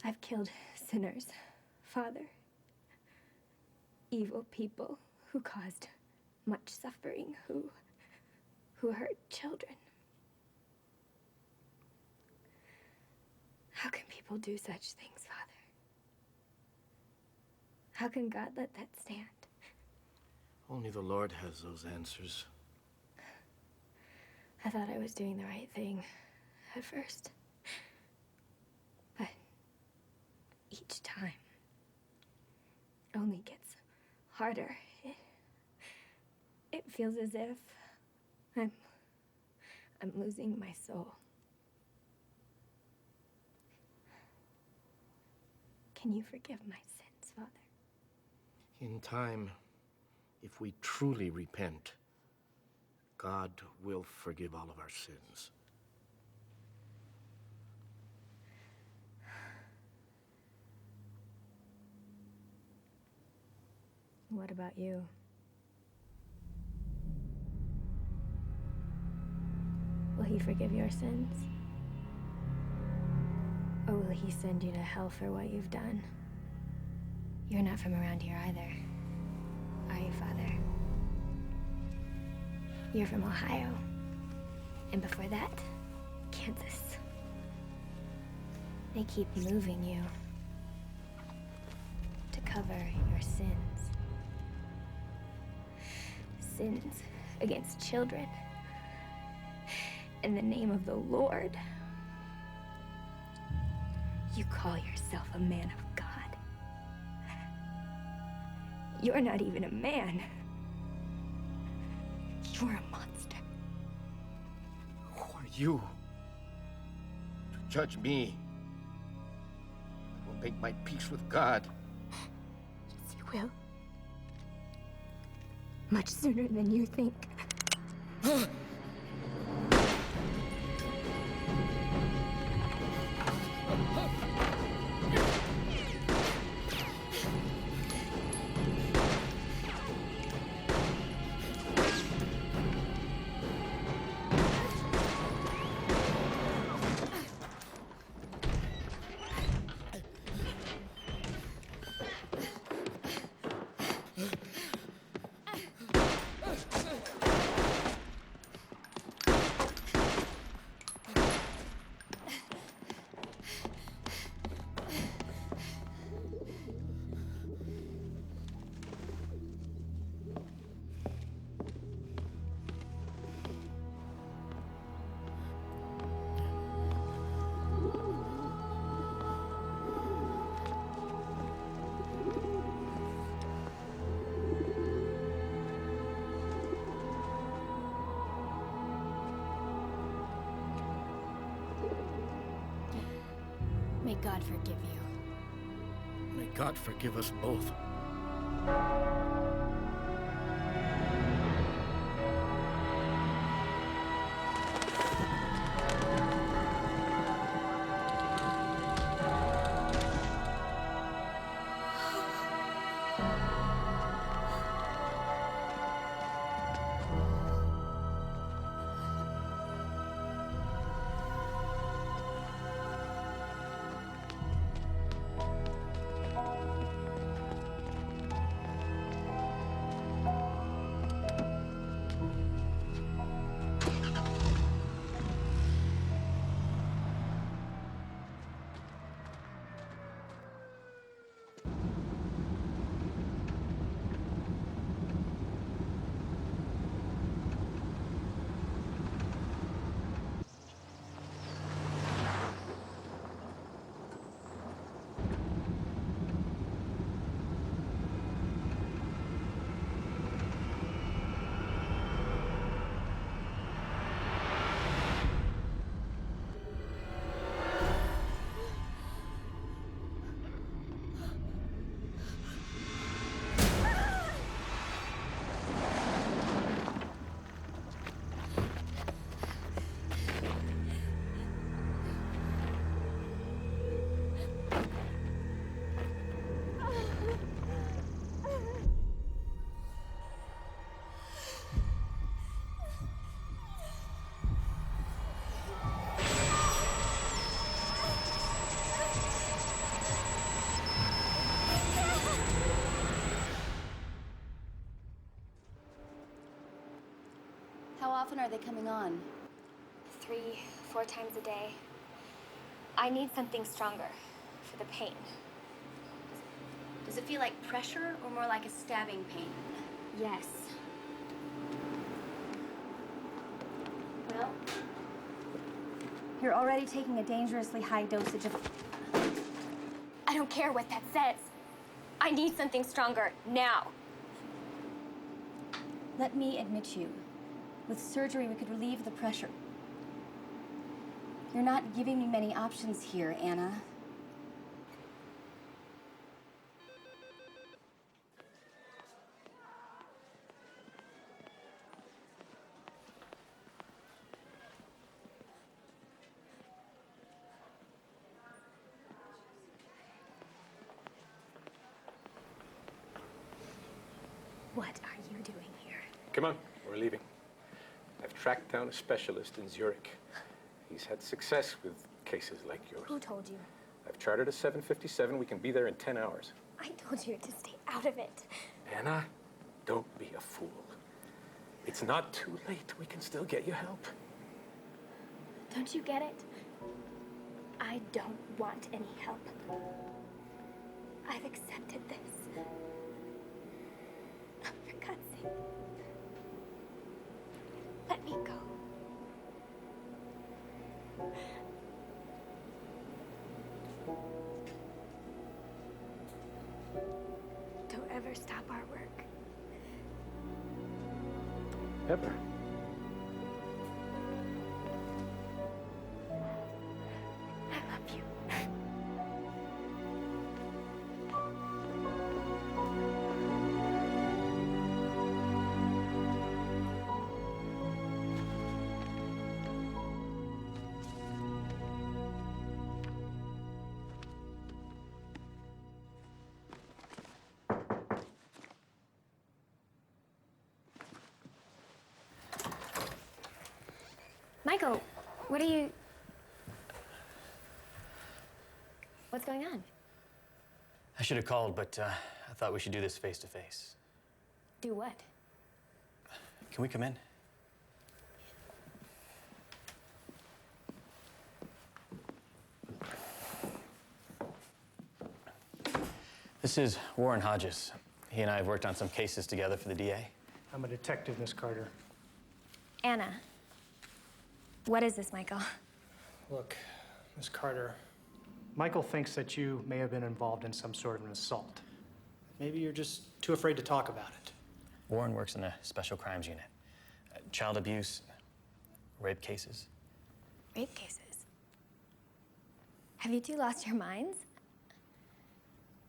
I've killed sinners, Father. Evil people who caused much suffering, who hurt children. How can people do such things, Father? How can God let that stand? Only the Lord has those answers. I thought I was doing the right thing at first. But each time only gets harder. It feels as if I'm losing my soul. Can you forgive my sins, Father? In time, if we truly repent, God will forgive all of our sins. What about you? Will he forgive your sins? will he send you to hell for what you've done? You're not from around here either, are you, Father? You're from Ohio. And before that, Kansas. They keep moving you to cover your sins. Sins against children. In the name of the Lord. You call yourself a man of God. You're not even a man. You're a monster. Who are you to judge me? I will make my peace with God. Yes, you will. Much sooner than you think. May God forgive you. May God forgive us both. How often are they coming on? 3, 4 times a day. I need something stronger for the pain. Does it feel like pressure or more like a stabbing pain? Yes. Well, you're already taking a dangerously high dosage of... I don't care what that says. I need something stronger now. Let me admit you. With surgery, we could relieve the pressure. You're not giving me many options here, Anna. What are you doing here? Come on, we're leaving. I've tracked down a specialist in Zurich. He's had success with cases like yours. Who told you? I've chartered a 757. We can be there in 10 hours. I told you to stay out of it. Anna, don't be a fool. It's not too late. We can still get you help. Don't you get it? I don't want any help. I've accepted this. For God's sake, let me go. Don't ever stop our work. Ever. I love you. Michael, what are you... What's going on? I should have called, but I thought we should do this face to face. Do what? Can we come in? This is Warren Hodges. He and I have worked on some cases together for the DA. I'm a detective, Miss Carter. Anna. What is this, Michael? Look, Miss Carter, Michael thinks that you may have been involved in some sort of an assault. Maybe you're just too afraid to talk about it. Warren works in a special crimes unit. Child abuse, rape cases. Rape cases? Have you two lost your minds?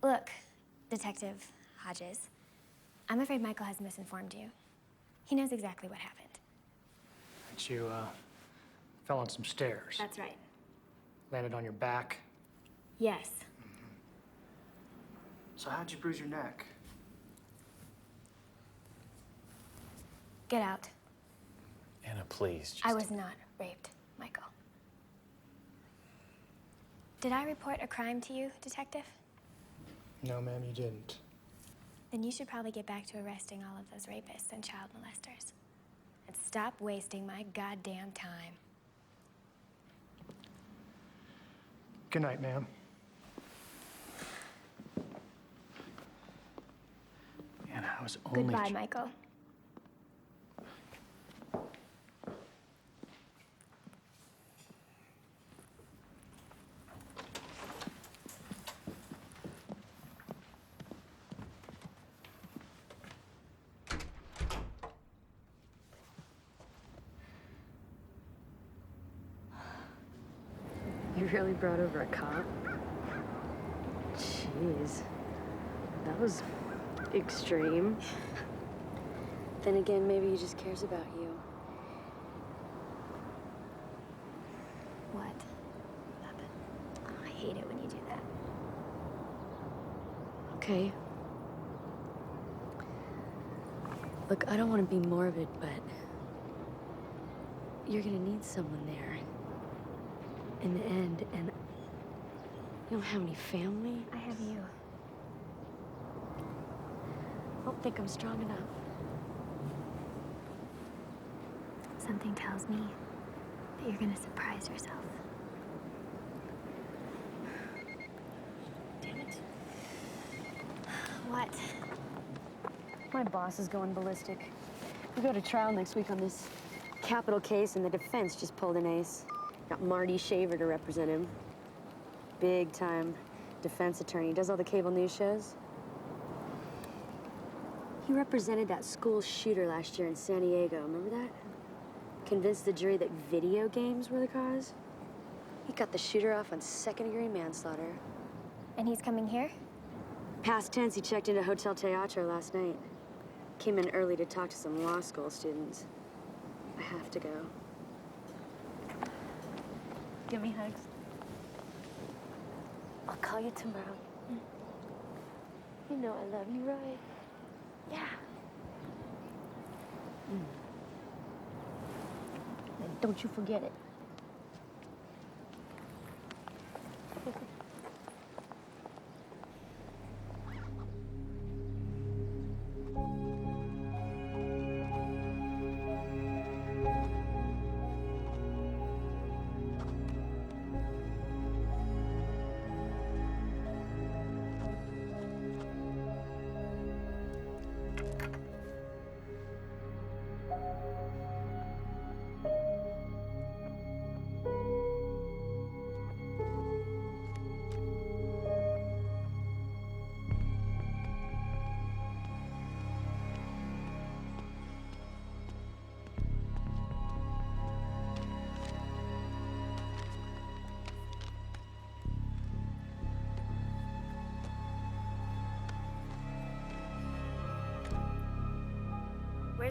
Look, Detective Hodges, I'm afraid Michael has misinformed you. He knows exactly what happened. That you, fell on some stairs. That's right. Landed on your back. Yes. So how'd you bruise your neck? Get out. Anna, please. Just... I was not raped, Michael. Did I report a crime to you, Detective? No, ma'am, you didn't. Then you should probably get back to arresting all of those rapists and child molesters. And stop wasting my goddamn time. Good night, ma'am. Anna, I was only... Goodbye, Michael. You really brought over a cop? Jeez. That was extreme. Then again, maybe he just cares about you. What happened? Oh, I hate it when you do that. Okay. Look, I don't want to be morbid, but you're gonna need someone there in the end, and you don't have any family. I have you. I don't think I'm strong enough. Something tells me that you're gonna surprise yourself. Damn it. What? My boss is going ballistic. We go to trial next week on this capital case, and the defense just pulled an ace. Got Marty Shaver to represent him. Big time defense attorney. Does all the cable news shows. He represented that school shooter last year in San Diego. Remember that? Convinced the jury that video games were the cause. He got the shooter off on second-degree manslaughter. And he's coming here? Past tense, he checked into Hotel Teatro last night. Came in early to talk to some law school students. I have to go. Give me hugs. I'll call you tomorrow. You know I love you, right? Yeah. And don't you forget it.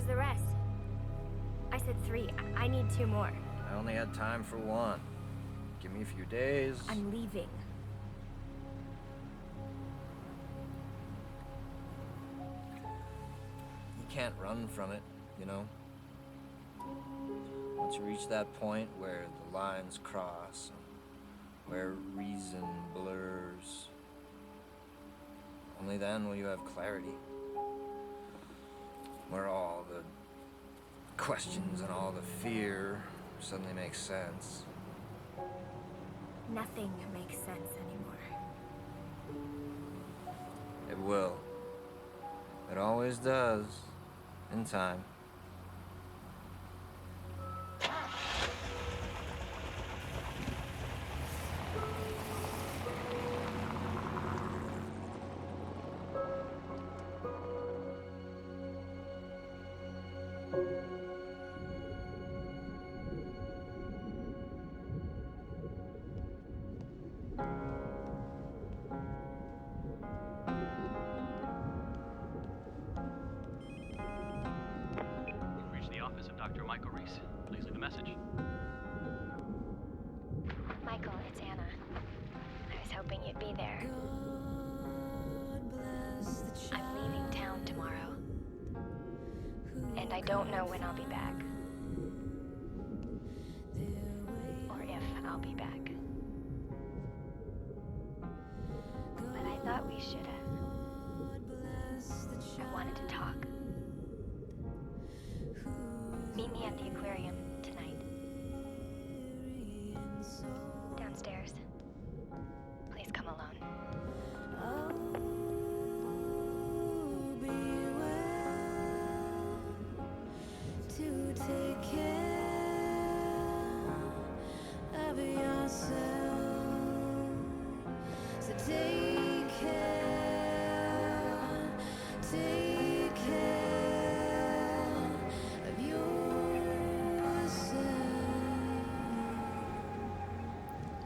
Where's the rest? I said 3. I need 2 more. I only had time for 1. Give me a few days. I'm leaving. You can't run from it, you know? Once you reach that point where the lines cross, where reason blurs, only then will you have clarity. Where all the questions and all the fear suddenly make sense. Nothing makes sense anymore. It will. It always does, in time. You've reached the office of Dr. Michael Reese. Please leave a message. Michael, it's Anna. I was hoping you'd be there. I'm leaving town tomorrow. And I don't know when I'll be back. Or if I'll be back. But I thought we should have. I wanted to talk. Meet me at the aquarium tonight. Downstairs. Please come alone. To take care of yourself. So take care of yourself.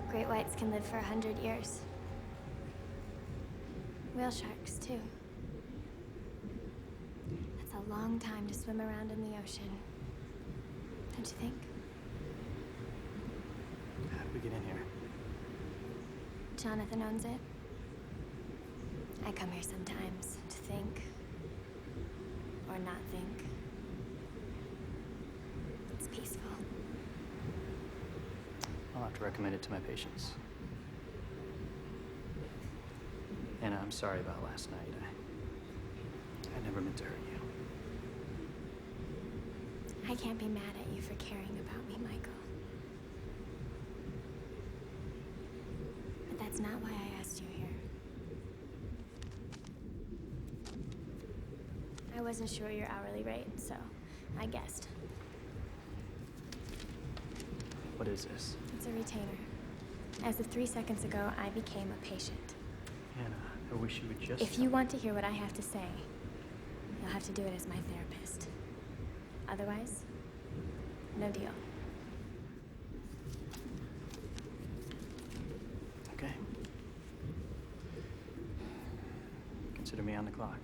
Great whites can live for 100 years. Whale sharks, too. That's a long time to swim around in the ocean. Don't you think? How did we get in here? Jonathan owns it. I come here sometimes to think. Or not think. It's peaceful. I'll have to recommend it to my patients. Anna, I'm sorry about last night. I never meant to hurt you. I can't be mad at you for caring about me, Michael. But that's not why I asked you here. I wasn't sure your hourly rate, so I guessed. What is this? It's a retainer. As of 3 seconds ago, I became a patient. Anna, I wish you would just... If you want to hear what I have to say, you'll have to do it as my therapist. Otherwise, no deal. Okay. Consider me on the clock.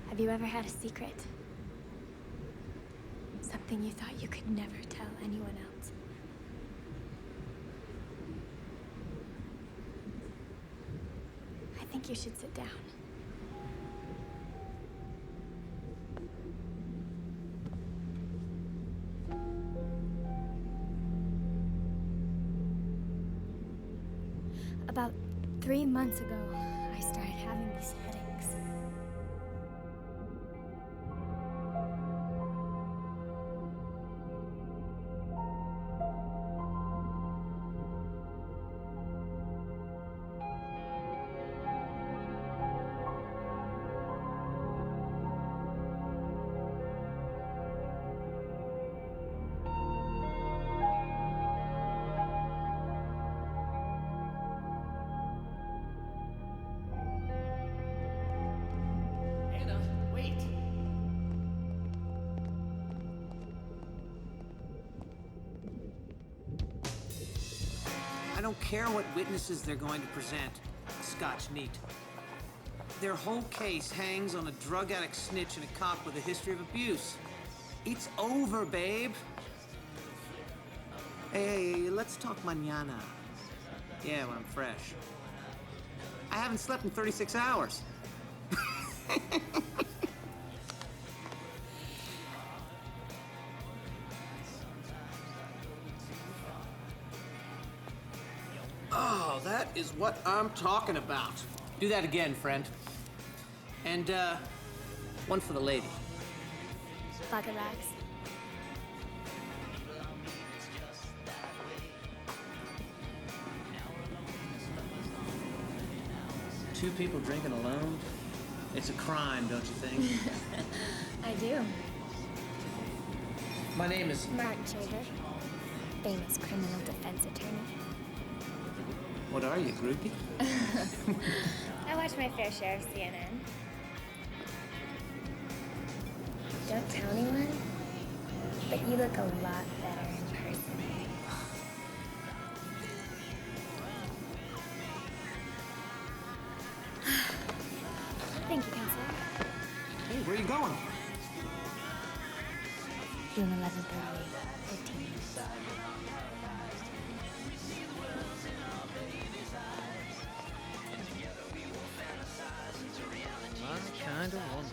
Have you ever had a secret? Something you thought you could never tell anyone else? I think you should sit down. About 3 months ago, I started having these headaches. Anna, wait! I don't care what witnesses they're going to present. Scotch neat. Their whole case hangs on a drug addict snitch and a cop with a history of abuse. It's over, babe. Hey, let's talk mañana. Yeah, when I'm fresh. I haven't slept in 36 hours. Oh, that is what I'm talking about. Do that again, friend. And, one for the lady. Bucket racks. Two people drinking alone? It's a crime, don't you think? I do. My name is... Mark Shaver, famous criminal defense attorney. What are you, groupie? I watch my fair share of CNN. Don't tell anyone, but you look a lot better in person. Thank you, Counselor. Hey, where are you going? June 11:38, 15 minutes. My kind of woman.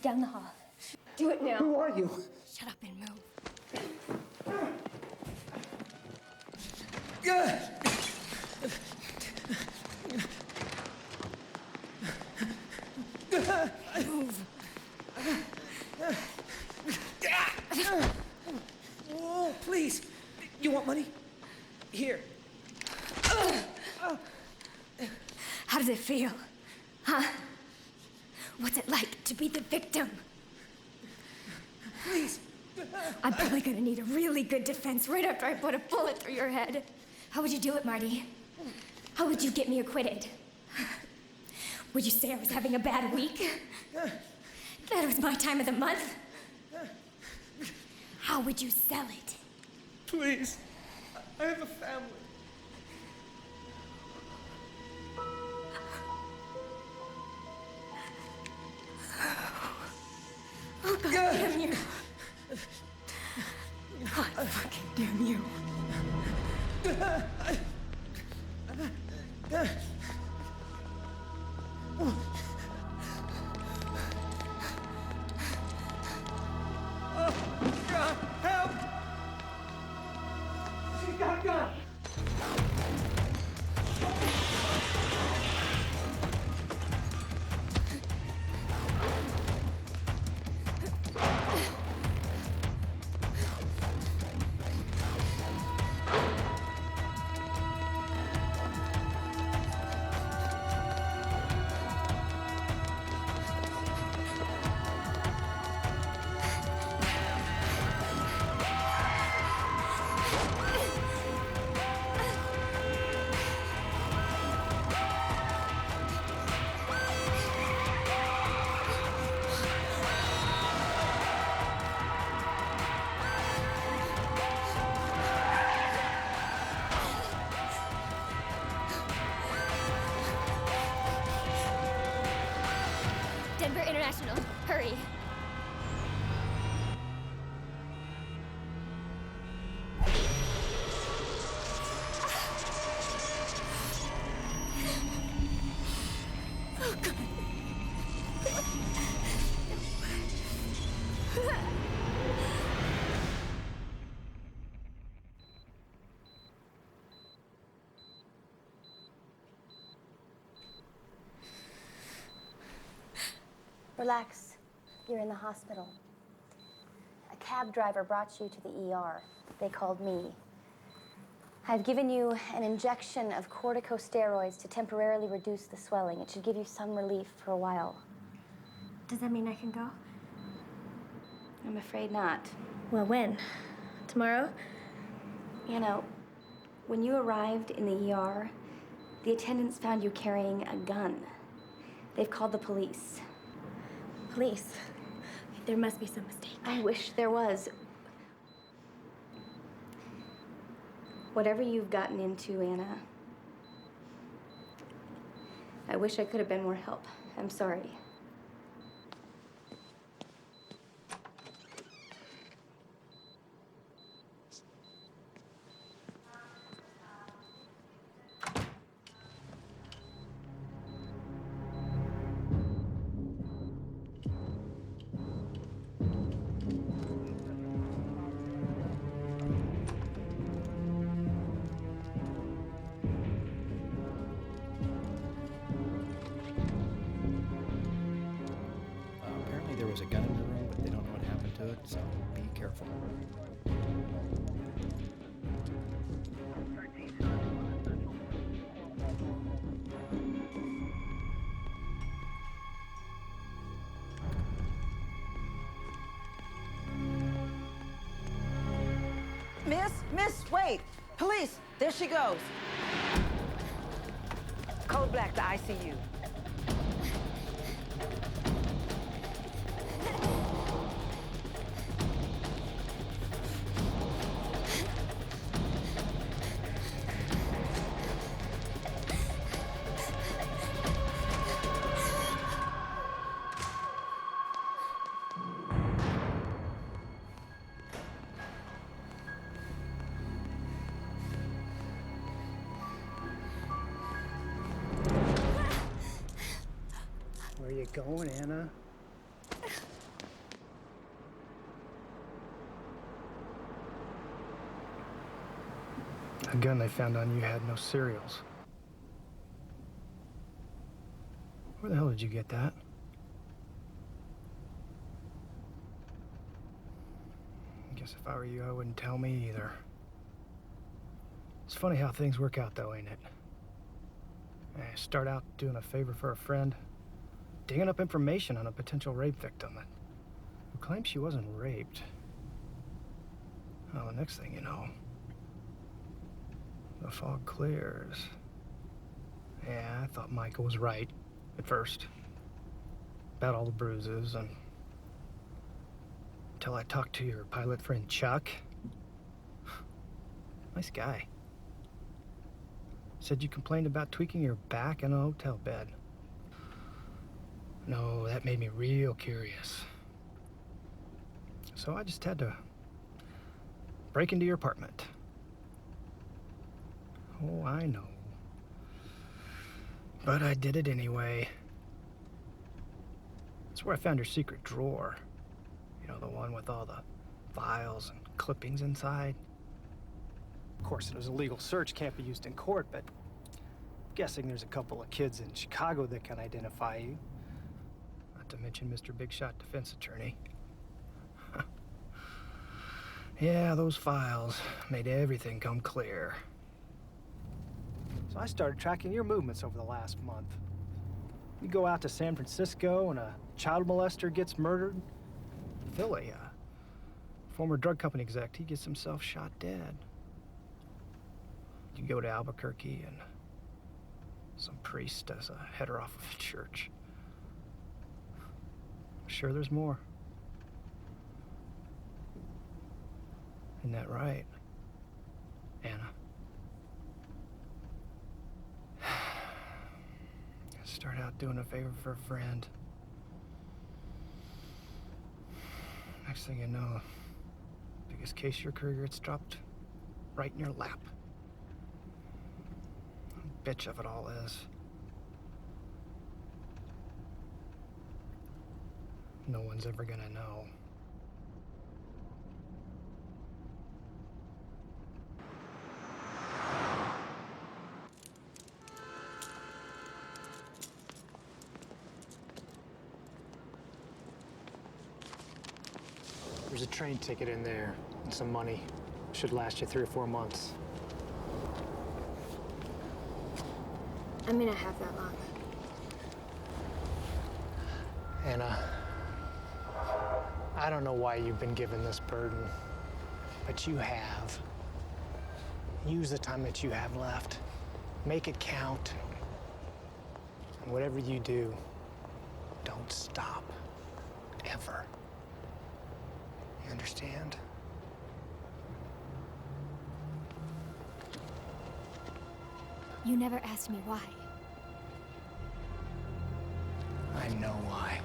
Down the hall. Do it now. Who are you? Shut up and move. Move. Oh, please. You want money? Here. How does it feel? Huh? What's it like to be the victim? Please. I'm probably gonna need a really good defense right after I put a bullet through your head. How would you do it, Marty? How would you get me acquitted? Would you say I was having a bad week? That it was my time of the month? How would you sell it? Please. I have a family. Oh, God damn you. God fucking damn you. Oh, God, help! She's got a gun! Denver International, hurry. Oh, God. Relax. You're in the hospital. A cab driver brought you to the ER. They called me. I've given you an injection of corticosteroids to temporarily reduce the swelling. It should give you some relief for a while. Does that mean I can go? I'm afraid not. Well, when? Tomorrow? You know, when you arrived in the ER, The attendants found you carrying a gun. They've called the police. Police? There must be some mistake. I wish there was. Whatever you've gotten into, Anna, I wish I could have been more help. I'm sorry. Apparently there was a gun in the room, but they don't know what happened to it, so be careful. Miss, wait! Police, there she goes. Code Black to ICU. Where you going, Anna? The gun they found on you had no serials. Where the hell did you get that? I guess if I were you, I wouldn't tell me either. It's funny how things work out, though, ain't it? I start out doing a favor for a friend, digging up information on a potential rape victim who claims she wasn't raped. Well, the next thing you know, the fog clears. Yeah, I thought Michael was right at first about all the bruises, and until I talked to your pilot friend Chuck. Nice guy. Said you complained about tweaking your back in a hotel bed. No, that made me real curious. So I just had to break into your apartment. Oh, I know. But I did it anyway. That's where I found your secret drawer. You know, the one with all the files and clippings inside. Of course, it was a legal search, can't be used in court, but I'm guessing there's a couple of kids in Chicago that can identify you. Not to mention Mr. Big Shot defense attorney. Yeah, those files made everything come clear. So I started tracking your movements over the last month. You go out to San Francisco and a child molester gets murdered. Philly, a former drug company exec, he gets himself shot dead. You go to Albuquerque and some priest does a header off of a church. I'm sure there's more. Isn't that right, Anna? Start out doing a favor for a friend. Next thing you know, biggest case of your career gets dropped right in your lap. Bitch of it all is, no one's ever gonna know. There's a train ticket in there and some money. Should last you 3 or 4 months. I may not have that long. Anna, I don't know why you've been given this burden, but you have. Use the time that you have left. Make it count. And whatever you do, don't stop. Ever. You understand? You never asked me why. I know why.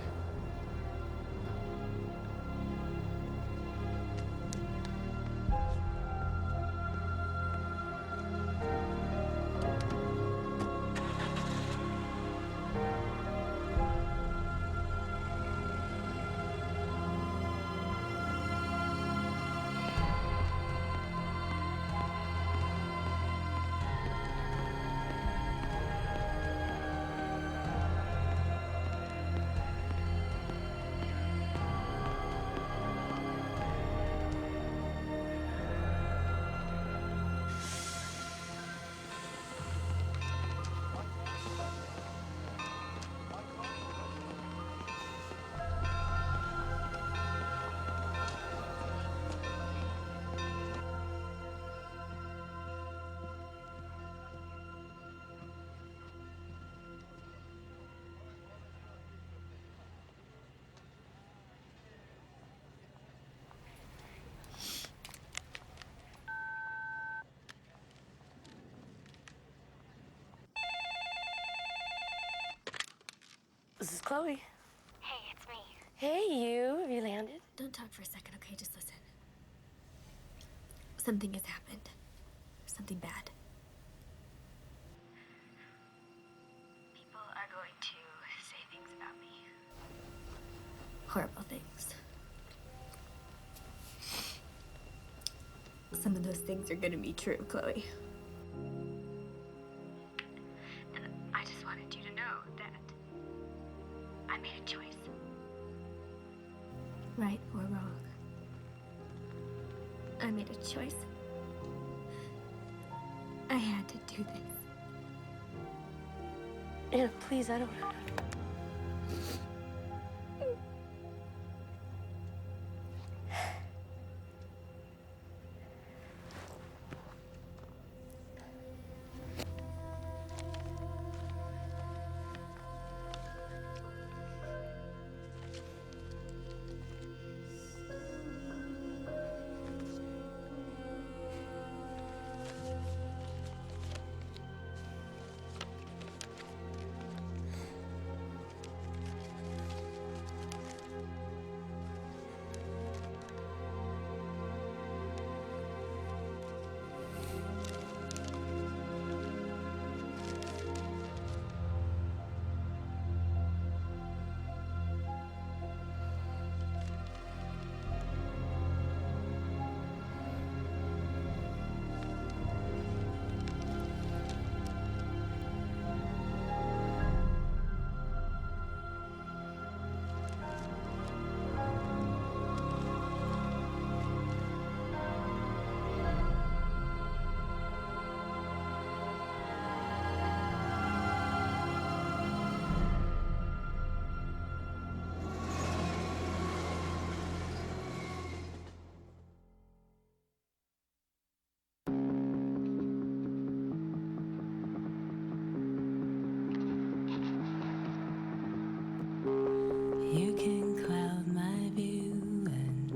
This is Chloe. Hey, it's me. Hey, you. Have you landed? Don't talk for a second, okay? Just listen. Something has happened. Something bad. People are going to say things about me. Horrible things. Some of those things are gonna be true, Chloe. And I just wanted you to know that I made a choice. Right or wrong. I made a choice. I had to do this. Anna, please, I don't... You can cloud my view and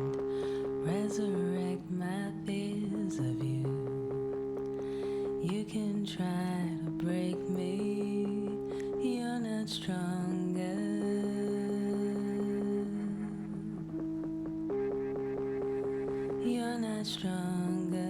resurrect my fears of you. You can try to break me, you're not stronger. You're not stronger.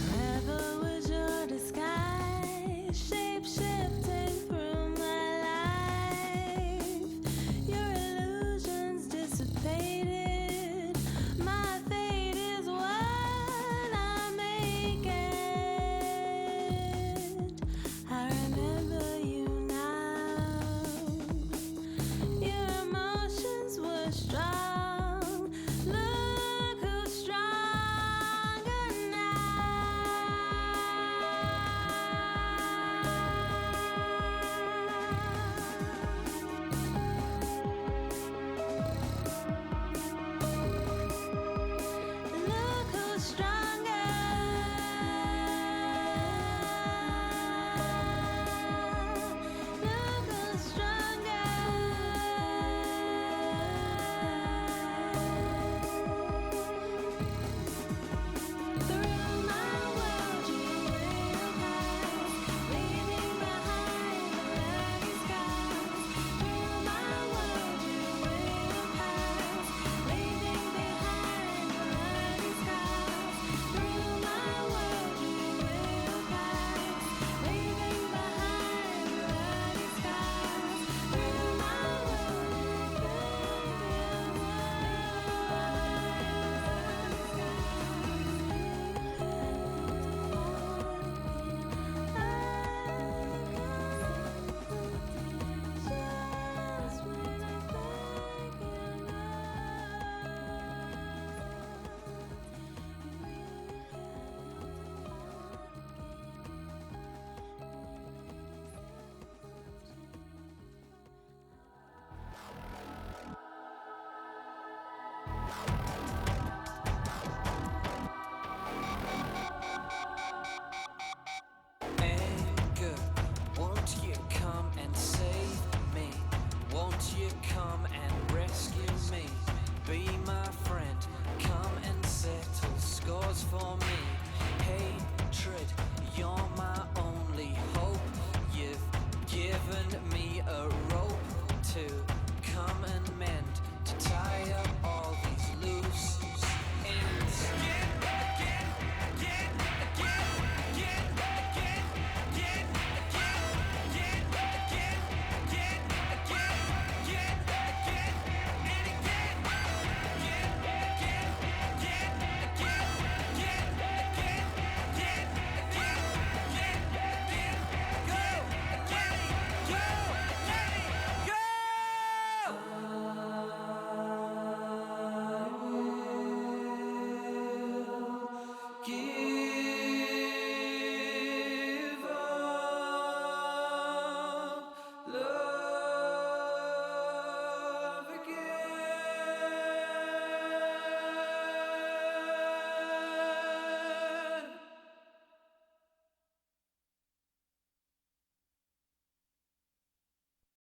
Clever was your disguise, shape-shifting through my life. hatred. You're my only hope. You've given me a rope to come and mend, to tie up all these